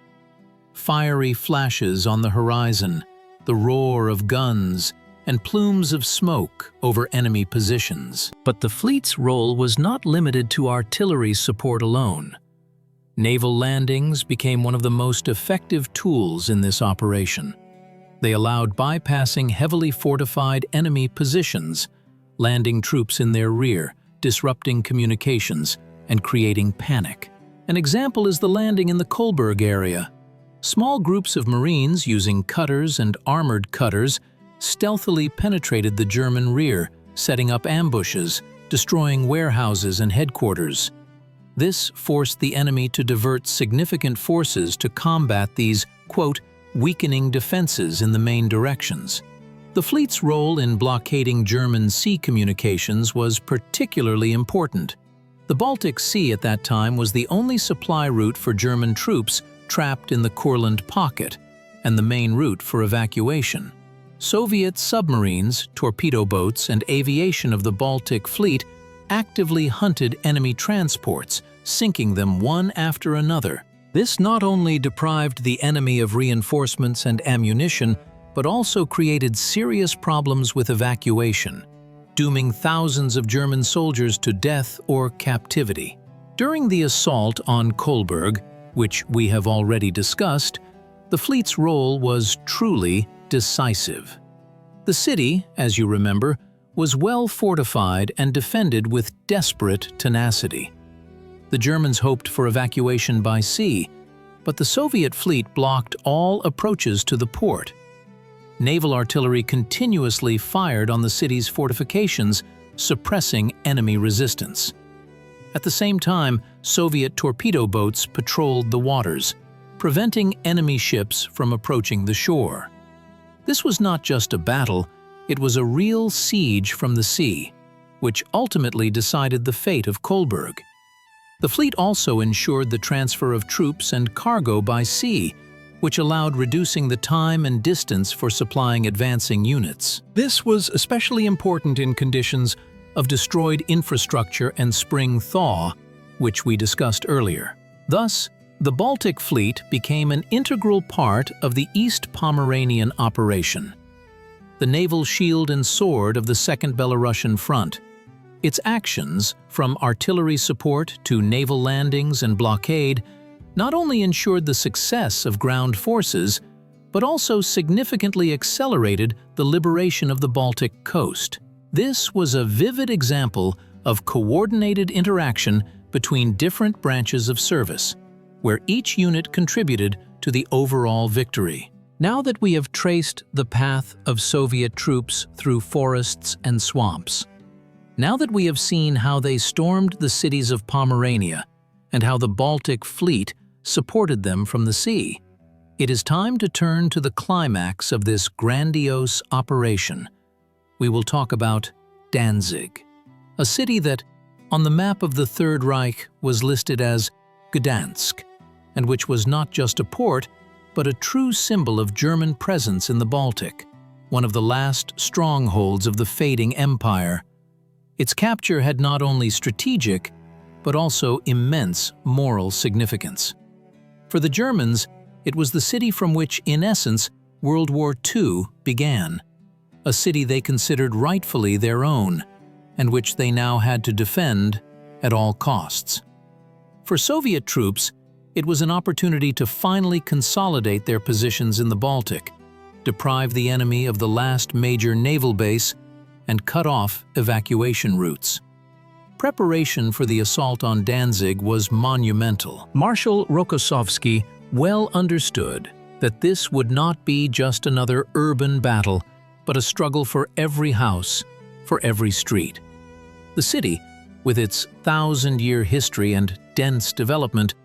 Fiery flashes on the horizon, the roar of guns, and plumes of smoke over enemy positions. But the fleet's role was not limited to artillery support alone. Naval landings became one of the most effective tools in this operation. They allowed bypassing heavily fortified enemy positions, landing troops in their rear, disrupting communications, and creating panic. An example is the landing in the Kolberg area. Small groups of Marines using cutters and armored cutters stealthily penetrated the German rear, setting up ambushes, destroying warehouses and headquarters. This forced the enemy to divert significant forces to combat these, quote, weakening defenses in the main directions. The fleet's role in blockading German sea communications was particularly important. The Baltic Sea at that time was the only supply route for German troops trapped in the Courland Pocket and the main route for evacuation. Soviet submarines, torpedo boats, and aviation of the Baltic Fleet actively hunted enemy transports, sinking them one after another. This not only deprived the enemy of reinforcements and ammunition, but also created serious problems with evacuation, dooming thousands of German soldiers to death or captivity. During the assault on Kolberg, which we have already discussed, the fleet's role was truly decisive. The city, as you remember, was well fortified and defended with desperate tenacity. The Germans hoped for evacuation by sea, but the Soviet fleet blocked all approaches to the port. Naval artillery continuously fired on the city's fortifications, suppressing enemy resistance. At the same time, Soviet torpedo boats patrolled the waters, preventing enemy ships from approaching the shore. This was not just a battle, it was a real siege from the sea, which ultimately decided the fate of Kolberg. The fleet also ensured the transfer of troops and cargo by sea, which allowed reducing the time and distance for supplying advancing units. This was especially important in conditions of destroyed infrastructure and spring thaw, which we discussed earlier. Thus, the Baltic Fleet became an integral part of the East Pomeranian operation, the naval shield and sword of the Second Belorussian Front. Its actions, from artillery support to naval landings and blockade, not only ensured the success of ground forces, but also significantly accelerated the liberation of the Baltic coast. This was a vivid example of coordinated interaction between different branches of service, where each unit contributed to the overall victory. Now that we have traced the path of Soviet troops through forests and swamps, now that we have seen how they stormed the cities of Pomerania and how the Baltic Fleet supported them from the sea, It is time to turn to the climax of this grandiose operation. We will talk about Danzig, a city that, on the map of the Third Reich, was listed as Gdansk, and which was not just a port, but a true symbol of German presence in the Baltic, one of the last strongholds of the fading empire. Its capture had not only strategic, but also immense moral significance. For the Germans, it was the city from which, in essence, World War II began, a city they considered rightfully their own, and which they now had to defend at all costs. For Soviet troops, it was an opportunity to finally consolidate their positions in the Baltic, deprive the enemy of the last major naval base, and cut off evacuation routes. Preparation for the assault on Danzig was monumental. Marshal Rokossovsky well understood that this would not be just another urban battle, but a struggle for every house, for every street. The city, with its thousand-year history and dense development,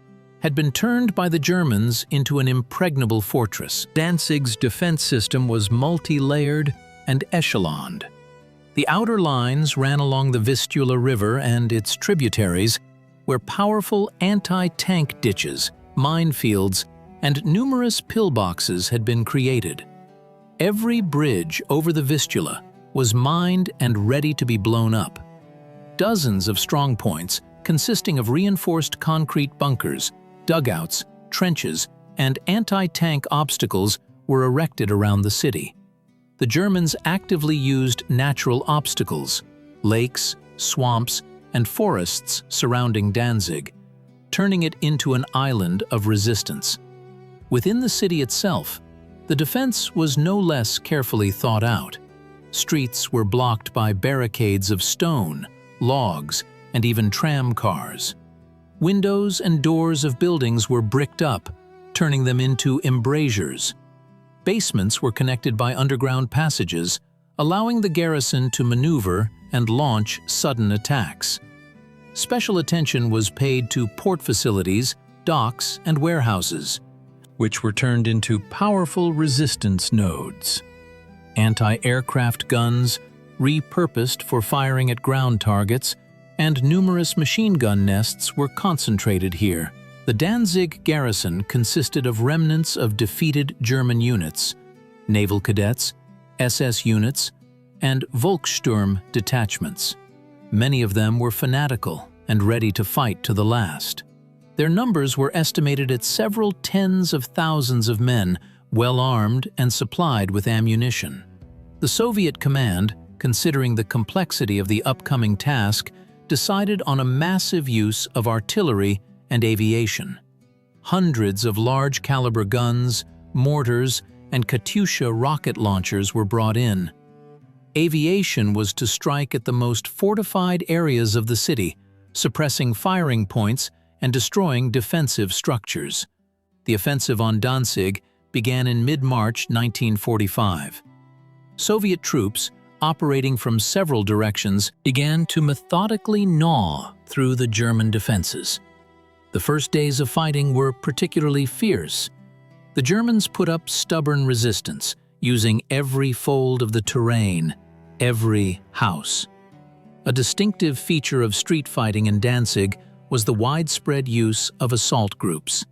had been turned by the Germans into an impregnable fortress. Danzig's defense system was multi-layered and echeloned. The outer lines ran along the Vistula River and its tributaries, where powerful anti-tank ditches, minefields, and numerous pillboxes had been created. Every bridge over the Vistula was mined and ready to be blown up. Dozens of strongpoints, consisting of reinforced concrete bunkers, dugouts, trenches, and anti-tank obstacles, were erected around the city. The Germans actively used natural obstacles, lakes, swamps, and forests surrounding Danzig, turning it into an island of resistance. Within the city itself, the defense was no less carefully thought out. Streets were blocked by barricades of stone, logs, and even tram cars. Windows and doors of buildings were bricked up, turning them into embrasures. Basements were connected by underground passages, allowing the garrison to maneuver and launch sudden attacks. Special attention was paid to port facilities, docks, and warehouses, which were turned into powerful resistance nodes. Anti-aircraft guns, repurposed for firing at ground targets, and numerous machine gun nests were concentrated here. The Danzig garrison consisted of remnants of defeated German units, naval cadets, SS units, and Volkssturm detachments. Many of them were fanatical and ready to fight to the last. Their numbers were estimated at several tens of thousands of men, well armed and supplied with ammunition. The Soviet command, considering the complexity of the upcoming task, decided on a massive use of artillery and aviation. Hundreds of large-caliber guns, mortars, and Katyusha rocket launchers were brought in. Aviation was to strike at the most fortified areas of the city, suppressing firing points and destroying defensive structures. The offensive on Danzig began in mid-March 1945. Soviet troops, operating from several directions, began to methodically gnaw through the German defenses. The first days of fighting were particularly fierce. The Germans put up stubborn resistance, using every fold of the terrain, every house. A distinctive feature of street fighting in Danzig was the widespread use of assault groups.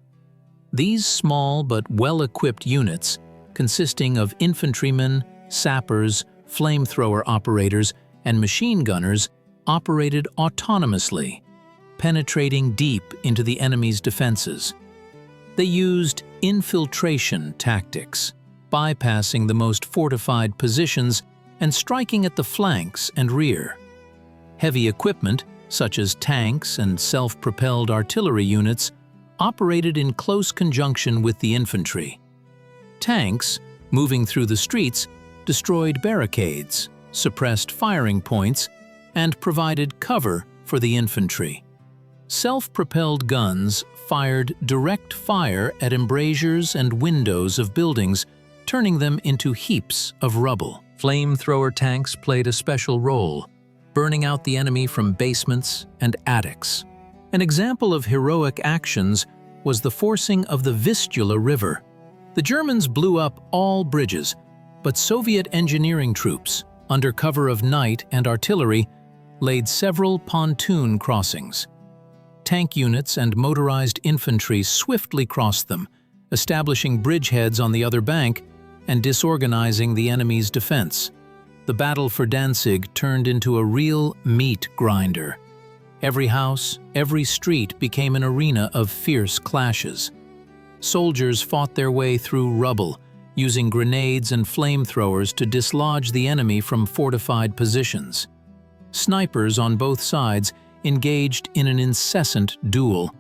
These small but well-equipped units, consisting of infantrymen, sappers, flamethrower operators, and machine gunners, operated autonomously, penetrating deep into the enemy's defenses. They used infiltration tactics, bypassing the most fortified positions and striking at the flanks and rear. Heavy equipment, such as tanks and self-propelled artillery units, operated in close conjunction with the infantry. Tanks, moving through the streets, destroyed barricades, suppressed firing points, and provided cover for the infantry. Self-propelled guns fired direct fire at embrasures and windows of buildings, turning them into heaps of rubble. Flamethrower tanks played a special role, burning out the enemy from basements and attics. An example of heroic actions was the forcing of the Vistula River. The Germans blew up all bridges, but Soviet engineering troops, under cover of night and artillery, laid several pontoon crossings. Tank units and motorized infantry swiftly crossed them, establishing bridgeheads on the other bank and disorganizing the enemy's defense. The battle for Danzig turned into a real meat grinder. Every house, every street became an arena of fierce clashes. Soldiers fought their way through rubble, using grenades and flamethrowers to dislodge the enemy from fortified positions. Snipers on both sides engaged in an incessant duel,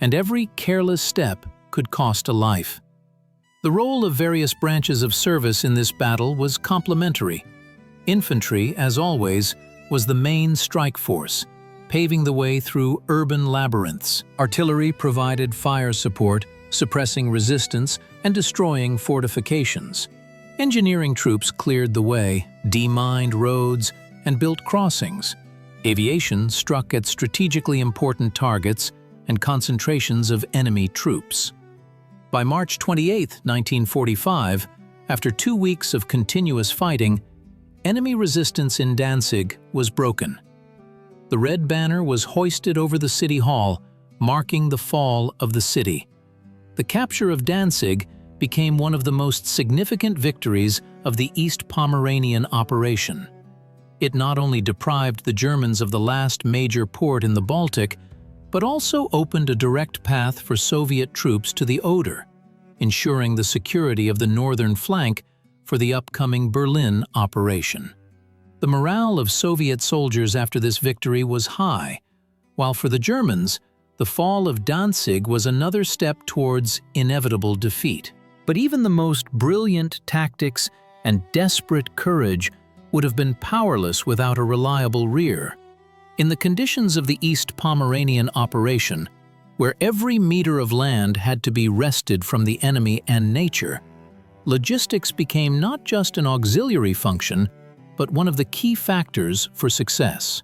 and every careless step could cost a life. The role of various branches of service in this battle was complementary. Infantry, as always, was the main strike force, paving the way through urban labyrinths. Artillery provided fire support, suppressing resistance and destroying fortifications. Engineering troops cleared the way, demined roads, and built crossings. Aviation struck at strategically important targets and concentrations of enemy troops. By March 28, 1945, after 2 weeks of continuous fighting, enemy resistance in Danzig was broken. The red banner was hoisted over the city hall, marking the fall of the city. The capture of Danzig became one of the most significant victories of the East Pomeranian operation. It not only deprived the Germans of the last major port in the Baltic, but also opened a direct path for Soviet troops to the Oder, ensuring the security of the northern flank for the upcoming Berlin operation. The morale of Soviet soldiers after this victory was high, while for the Germans, the fall of Danzig was another step towards inevitable defeat. But even the most brilliant tactics and desperate courage would have been powerless without a reliable rear. In the conditions of the East Pomeranian operation, where every meter of land had to be wrested from the enemy and nature, logistics became not just an auxiliary function, but one of the key factors for success.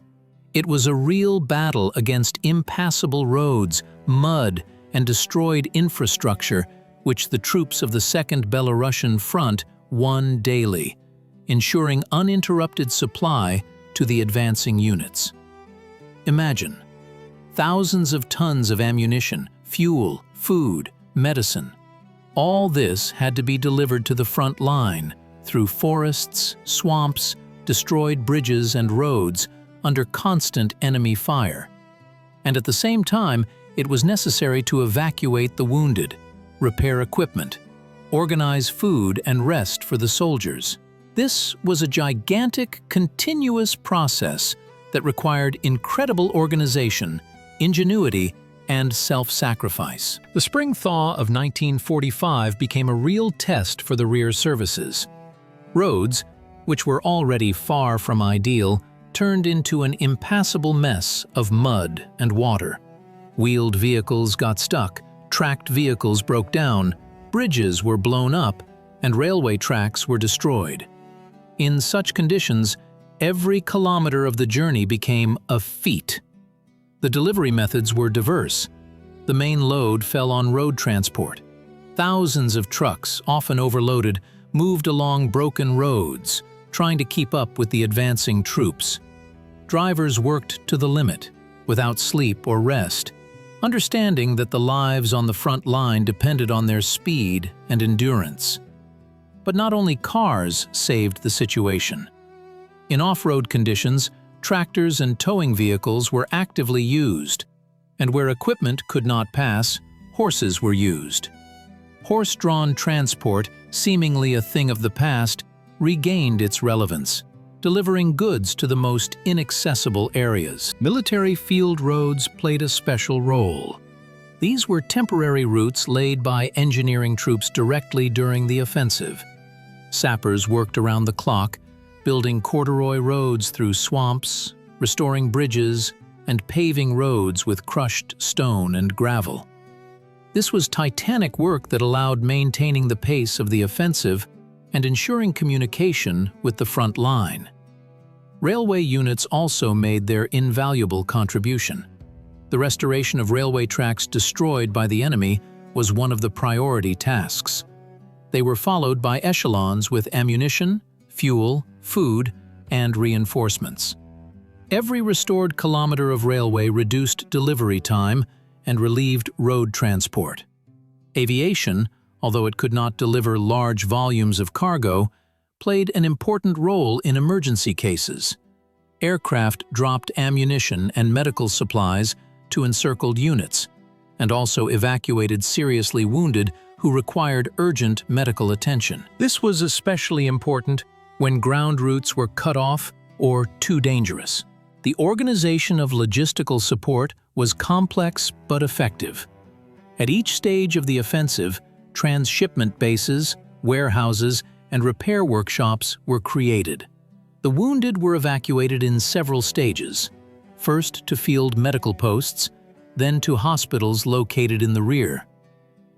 It was a real battle against impassable roads, mud, and destroyed infrastructure, which the troops of the Second Belorussian Front won daily, ensuring uninterrupted supply to the advancing units. Imagine, thousands of tons of ammunition, fuel, food, medicine. All this had to be delivered to the front line through forests, swamps, destroyed bridges and roads under constant enemy fire. And at the same time, it was necessary to evacuate the wounded, repair equipment, organize food and rest for the soldiers. This was a gigantic, continuous process that required incredible organization, ingenuity, and self-sacrifice. The spring thaw of 1945 became a real test for the rear services. Roads, which were already far from ideal, turned into an impassable mess of mud and water. Wheeled vehicles got stuck, tracked vehicles broke down, bridges were blown up, and railway tracks were destroyed. In such conditions, every kilometer of the journey became a feat. The delivery methods were diverse. The main load fell on road transport. Thousands of trucks, often overloaded, moved along broken roads, trying to keep up with the advancing troops. Drivers worked to the limit, without sleep or rest, understanding that the lives on the front line depended on their speed and endurance. But not only cars saved the situation. In off-road conditions, tractors and towing vehicles were actively used, and where equipment could not pass, horses were used. Horse-drawn transport, seemingly a thing of the past, regained its relevance, delivering goods to the most inaccessible areas. Military field roads played a special role. These were temporary routes laid by engineering troops directly during the offensive. Sappers worked around the clock, building corduroy roads through swamps, restoring bridges, and paving roads with crushed stone and gravel. This was titanic work that allowed maintaining the pace of the offensive and ensuring communication with the front line. Railway units also made their invaluable contribution. The restoration of railway tracks destroyed by the enemy was one of the priority tasks. They were followed by echelons with ammunition, fuel, food, and reinforcements. Every restored kilometer of railway reduced delivery time and relieved road transport. Aviation, although it could not deliver large volumes of cargo, played an important role in emergency cases. Aircraft dropped ammunition and medical supplies to encircled units, and also evacuated seriously wounded who required urgent medical attention. This was especially important when ground routes were cut off or too dangerous. The organization of logistical support was complex but effective. At each stage of the offensive, transshipment bases, warehouses, and repair workshops were created. The wounded were evacuated in several stages, first to field medical posts, then to hospitals located in the rear.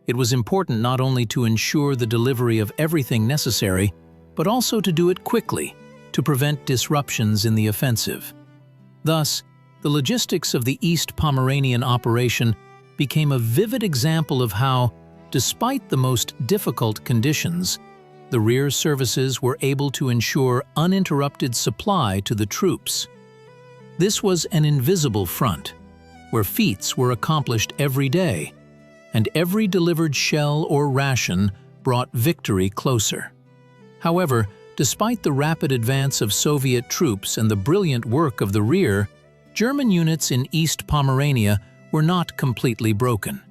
It was important not only to ensure the delivery of everything necessary, but also to do it quickly, to prevent disruptions in the offensive. Thus, the logistics of the East Pomeranian operation became a vivid example of how, despite the most difficult conditions, the rear services were able to ensure uninterrupted supply to the troops. This was an invisible front, where feats were accomplished every day, and every delivered shell or ration brought victory closer. However, despite the rapid advance of Soviet troops and the brilliant work of the rear, German units in East Pomerania were not completely broken.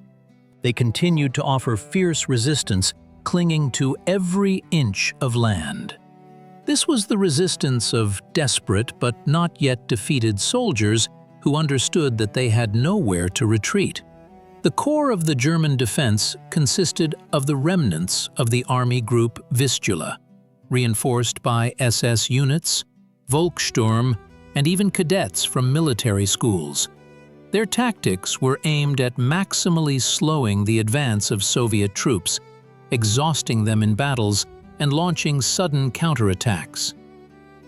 They continued to offer fierce resistance, clinging to every inch of land. This was the resistance of desperate but not yet defeated soldiers who understood that they had nowhere to retreat. The core of the German defense consisted of the remnants of the Army Group Vistula, reinforced by SS units, Volkssturm, and even cadets from military schools. Their tactics were aimed at maximally slowing the advance of Soviet troops, exhausting them in battles and launching sudden counterattacks.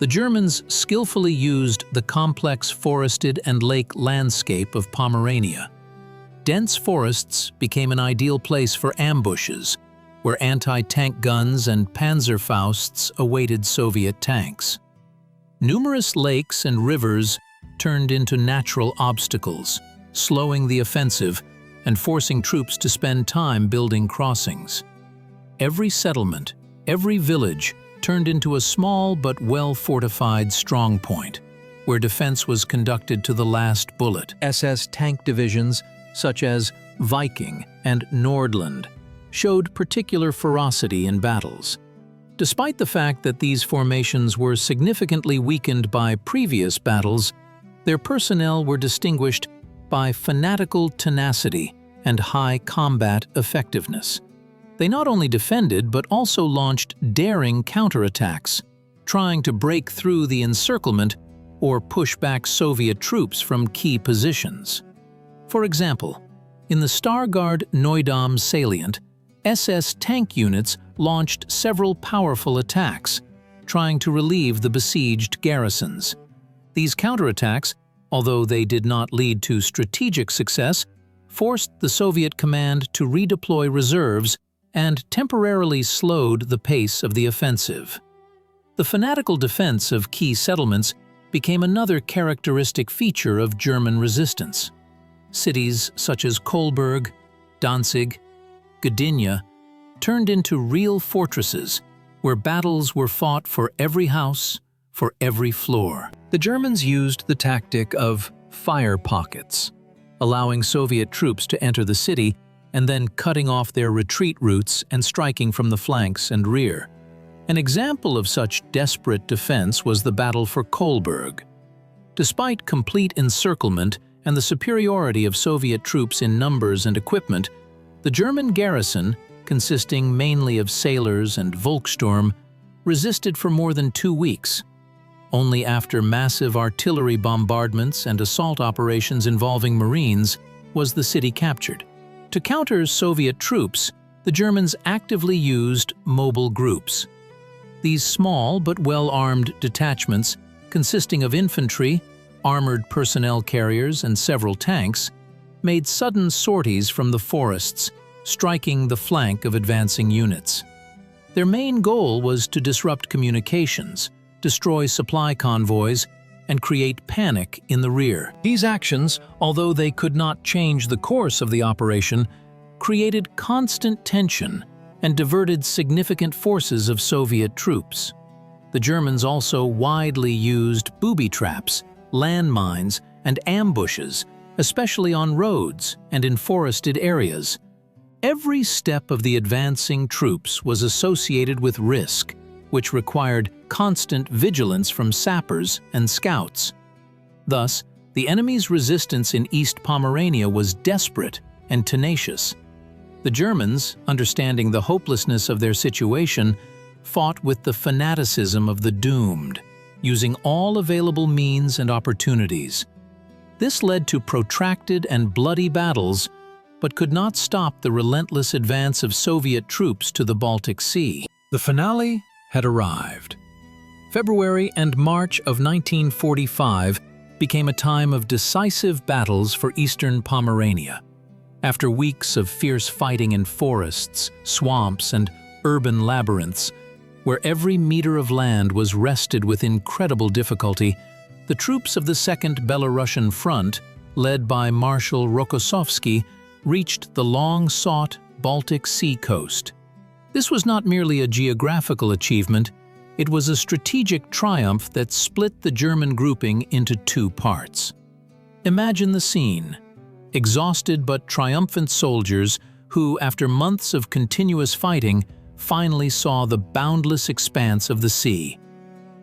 The Germans skillfully used the complex forested and lake landscape of Pomerania. Dense forests became an ideal place for ambushes, where anti-tank guns and Panzerfausts awaited Soviet tanks. Numerous lakes and rivers turned into natural obstacles, slowing the offensive and forcing troops to spend time building crossings. Every settlement, every village turned into a small but well-fortified strongpoint, where defense was conducted to the last bullet. SS tank divisions, such as Viking and Nordland, showed particular ferocity in battles. Despite the fact that these formations were significantly weakened by previous battles, their personnel were distinguished by fanatical tenacity and high combat effectiveness. They not only defended but also launched daring counterattacks, trying to break through the encirclement or push back Soviet troops from key positions. For example, in the Stargard Neudam salient, SS tank units launched several powerful attacks, trying to relieve the besieged garrisons. These counterattacks, although they did not lead to strategic success, forced the Soviet command to redeploy reserves and temporarily slowed the pace of the offensive. The fanatical defense of key settlements became another characteristic feature of German resistance. Cities such as Kolberg, Danzig, Gdynia turned into real fortresses where battles were fought for every house, for every floor. The Germans used the tactic of fire pockets, allowing Soviet troops to enter the city and then cutting off their retreat routes and striking from the flanks and rear. An example of such desperate defense was the battle for Kolberg. Despite complete encirclement and the superiority of Soviet troops in numbers and equipment, the German garrison, consisting mainly of sailors and Volkssturm, resisted for more than 2 weeks. Only after massive artillery bombardments and assault operations involving Marines was the city captured. To counter Soviet troops, the Germans actively used mobile groups. These small but well-armed detachments, consisting of infantry, armored personnel carriers, and several tanks, made sudden sorties from the forests, striking the flank of advancing units. Their main goal was to disrupt communications, destroy supply convoys, and create panic in the rear. These actions, although they could not change the course of the operation, created constant tension and diverted significant forces of Soviet troops. The Germans also widely used booby traps, landmines, and ambushes, especially on roads and in forested areas. Every step of the advancing troops was associated with risk, which required constant vigilance from sappers and scouts. Thus, the enemy's resistance in East Pomerania was desperate and tenacious. The Germans, understanding the hopelessness of their situation, fought with the fanaticism of the doomed, using all available means and opportunities. This led to protracted and bloody battles, but could not stop the relentless advance of Soviet troops to the Baltic Sea. The finale had arrived. February and March of 1945 became a time of decisive battles for eastern Pomerania. After weeks of fierce fighting in forests, swamps, and urban labyrinths, where every meter of land was wrested with incredible difficulty, the troops of the Second Belorussian Front, led by Marshal Rokossovsky, reached the long-sought Baltic Sea coast. This was not merely a geographical achievement, it was a strategic triumph that split the German grouping into two parts. Imagine the scene: exhausted but triumphant soldiers who, after months of continuous fighting, finally saw the boundless expanse of the sea.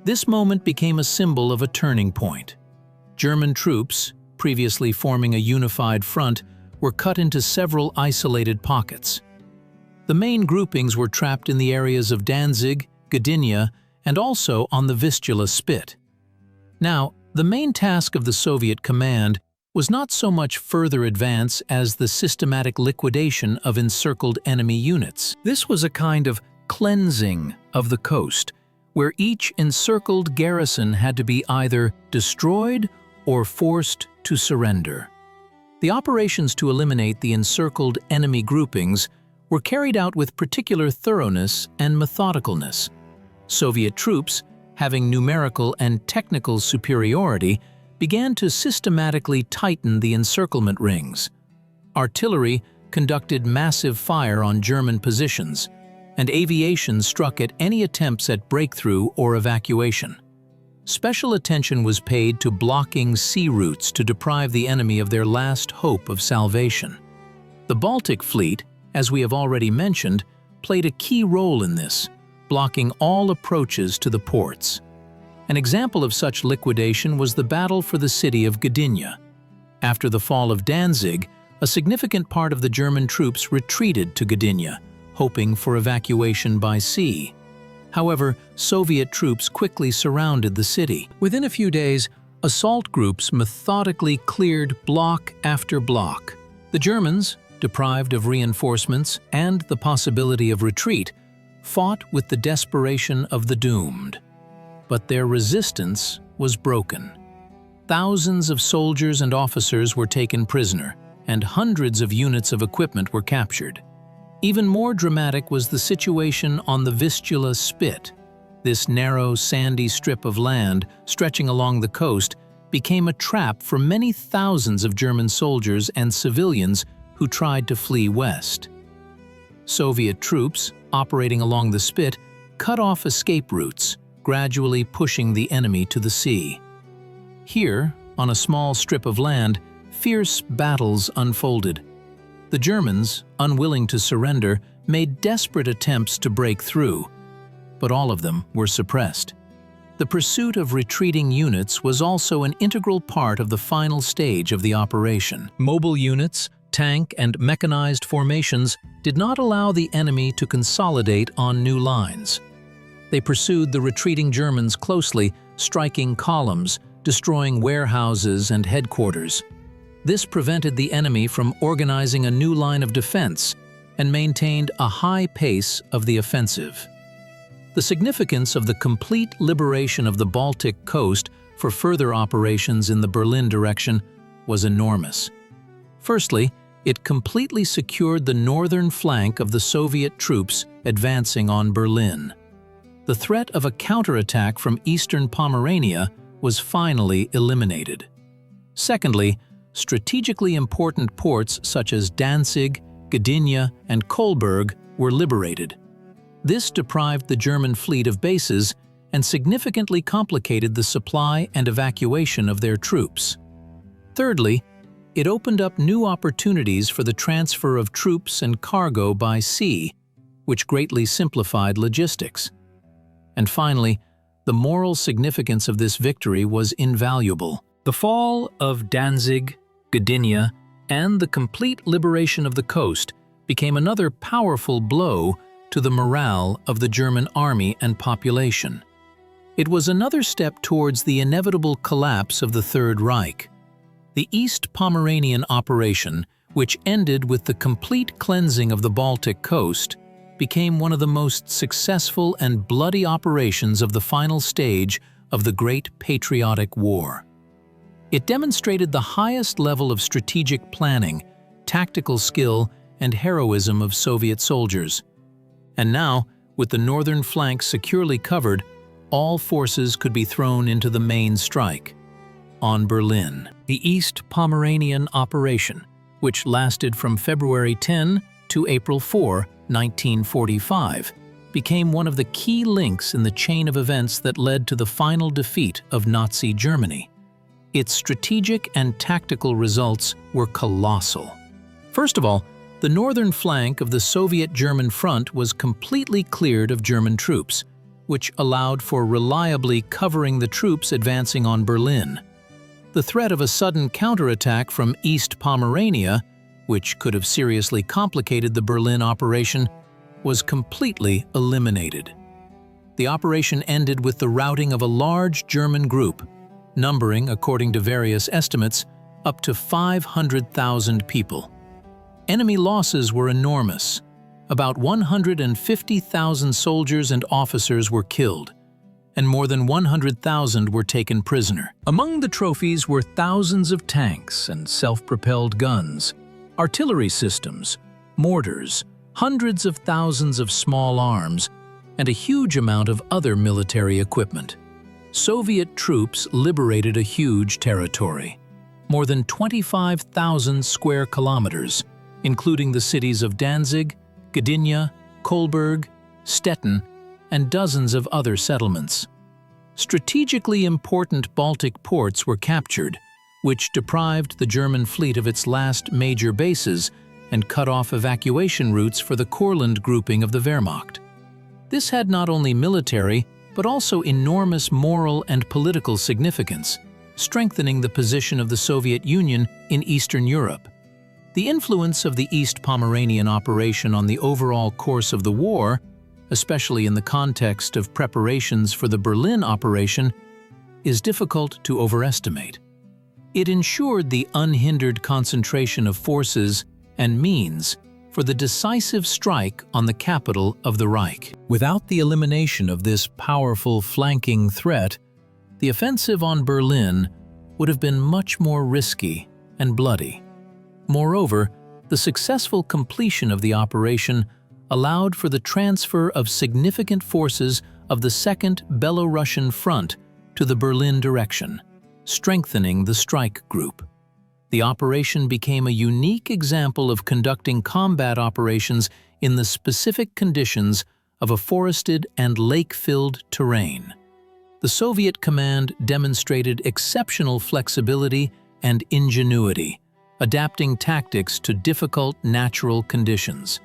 This moment became a symbol of a turning point. German troops, previously forming a unified front, were cut into several isolated pockets. The main groupings were trapped in the areas of Danzig, Gdynia, and also on the Vistula Spit. Now, the main task of the Soviet command was not so much further advance as the systematic liquidation of encircled enemy units. This was a kind of cleansing of the coast, where each encircled garrison had to be either destroyed or forced to surrender. The operations to eliminate the encircled enemy groupings were carried out with particular thoroughness and methodicalness. Soviet troops, having numerical and technical superiority, began to systematically tighten the encirclement rings. Artillery conducted massive fire on German positions, and aviation struck at any attempts at breakthrough or evacuation. Special attention was paid to blocking sea routes to deprive the enemy of their last hope of salvation. The Baltic Fleet, as we have already mentioned, played a key role in this, blocking all approaches to the ports. An example of such liquidation was the battle for the city of Gdynia. After the fall of Danzig, a significant part of the German troops retreated to Gdynia, hoping for evacuation by sea. However, Soviet troops quickly surrounded the city. Within a few days, assault groups methodically cleared block after block. The Germans, deprived of reinforcements and the possibility of retreat, fought with the desperation of the doomed. But their resistance was broken. Thousands of soldiers and officers were taken prisoner, and hundreds of units of equipment were captured. Even more dramatic was the situation on the Vistula Spit. This narrow, sandy strip of land stretching along the coast became a trap for many thousands of German soldiers and civilians who tried to flee west. Soviet troops, operating along the Spit, cut off escape routes, gradually pushing the enemy to the sea. Here, on a small strip of land, fierce battles unfolded. The Germans, unwilling to surrender, made desperate attempts to break through, but all of them were suppressed. The pursuit of retreating units was also an integral part of the final stage of the operation. Mobile units, tank and mechanized formations did not allow the enemy to consolidate on new lines. They pursued the retreating Germans closely, striking columns, destroying warehouses and headquarters. This prevented the enemy from organizing a new line of defense and maintained a high pace of the offensive. The significance of the complete liberation of the Baltic coast for further operations in the Berlin direction was enormous. Firstly, It completely secured the northern flank of the Soviet troops advancing on Berlin. The threat of a counterattack from eastern Pomerania was finally eliminated. Secondly, strategically important ports such as Danzig, Gdynia, and Kolberg were liberated. This deprived the German fleet of bases and significantly complicated the supply and evacuation of their troops. Thirdly, it opened up new opportunities for the transfer of troops and cargo by sea, which greatly simplified logistics. And finally, the moral significance of this victory was invaluable. The fall of Danzig, Gdynia, and the complete liberation of the coast became another powerful blow to the morale of the German army and population. It was another step towards the inevitable collapse of the Third Reich. The East Pomeranian operation, which ended with the complete cleansing of the Baltic coast, became one of the most successful and bloody operations of the final stage of the Great Patriotic War. It demonstrated the highest level of strategic planning, tactical skill, and heroism of Soviet soldiers. And now, with the northern flank securely covered, all forces could be thrown into the main strike. On Berlin, the East Pomeranian operation, which lasted from February 10 to April 4, 1945, became one of the key links in the chain of events that led to the final defeat of Nazi Germany. Its strategic and tactical results were colossal. First of all, the northern flank of the Soviet-German front was completely cleared of German troops, which allowed for reliably covering the troops advancing on Berlin. The threat of a sudden counterattack from East Pomerania, which could have seriously complicated the Berlin operation, was completely eliminated. The operation ended with the routing of a large German group, numbering, according to various estimates, up to 500,000 people. Enemy losses were enormous. About 150,000 soldiers and officers were killed, and more than 100,000 were taken prisoner. Among the trophies were thousands of tanks and self-propelled guns, artillery systems, mortars, hundreds of thousands of small arms, and a huge amount of other military equipment. Soviet troops liberated a huge territory, more than 25,000 square kilometers, including the cities of Danzig, Gdynia, Kolberg, Stettin, and dozens of other settlements. Strategically important Baltic ports were captured, which deprived the German fleet of its last major bases and cut off evacuation routes for the Courland grouping of the Wehrmacht. This had not only military, but also enormous moral and political significance, strengthening the position of the Soviet Union in Eastern Europe. The influence of the East Pomeranian operation on the overall course of the war, especially in the context of preparations for the Berlin operation, is difficult to overestimate. It ensured the unhindered concentration of forces and means for the decisive strike on the capital of the Reich. Without the elimination of this powerful flanking threat, the offensive on Berlin would have been much more risky and bloody. Moreover, the successful completion of the operation allowed for the transfer of significant forces of the Second Belorussian Front to the Berlin direction, strengthening the strike group. The operation became a unique example of conducting combat operations in the specific conditions of a forested and lake-filled terrain. The Soviet command demonstrated exceptional flexibility and ingenuity, adapting tactics to difficult natural conditions.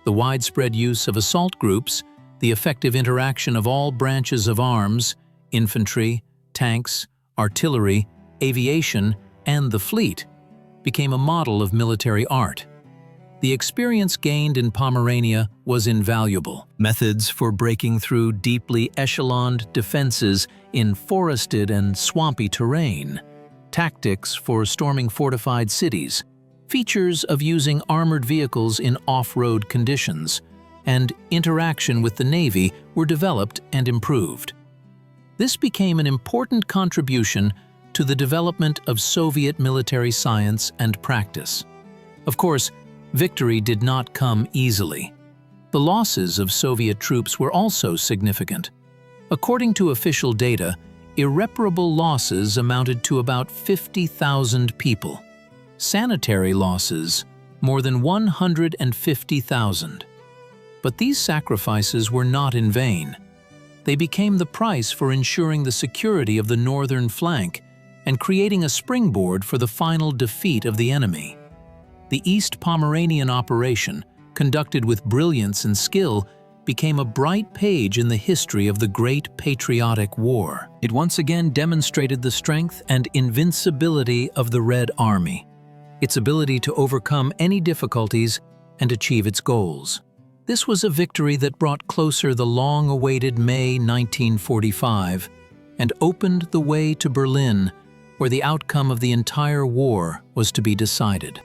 The widespread use of assault groups, the effective interaction of all branches of arms, infantry, tanks, artillery, aviation, and the fleet, became a model of military art. The experience gained in Pomerania was invaluable. Methods for breaking through deeply echeloned defenses in forested and swampy terrain, tactics for storming fortified cities, features of using armored vehicles in off-road conditions, and interaction with the Navy were developed and improved. This became an important contribution to the development of Soviet military science and practice. Of course, victory did not come easily. The losses of Soviet troops were also significant. According to official data, irreparable losses amounted to about 50,000 people. Sanitary losses, more than 150,000. But these sacrifices were not in vain. They became the price for ensuring the security of the northern flank and creating a springboard for the final defeat of the enemy. The East Pomeranian operation, conducted with brilliance and skill, became a bright page in the history of the Great Patriotic War. It once again demonstrated the strength and invincibility of the Red Army, its ability to overcome any difficulties and achieve its goals. This was a victory that brought closer the long-awaited May 1945 and opened the way to Berlin, where the outcome of the entire war was to be decided.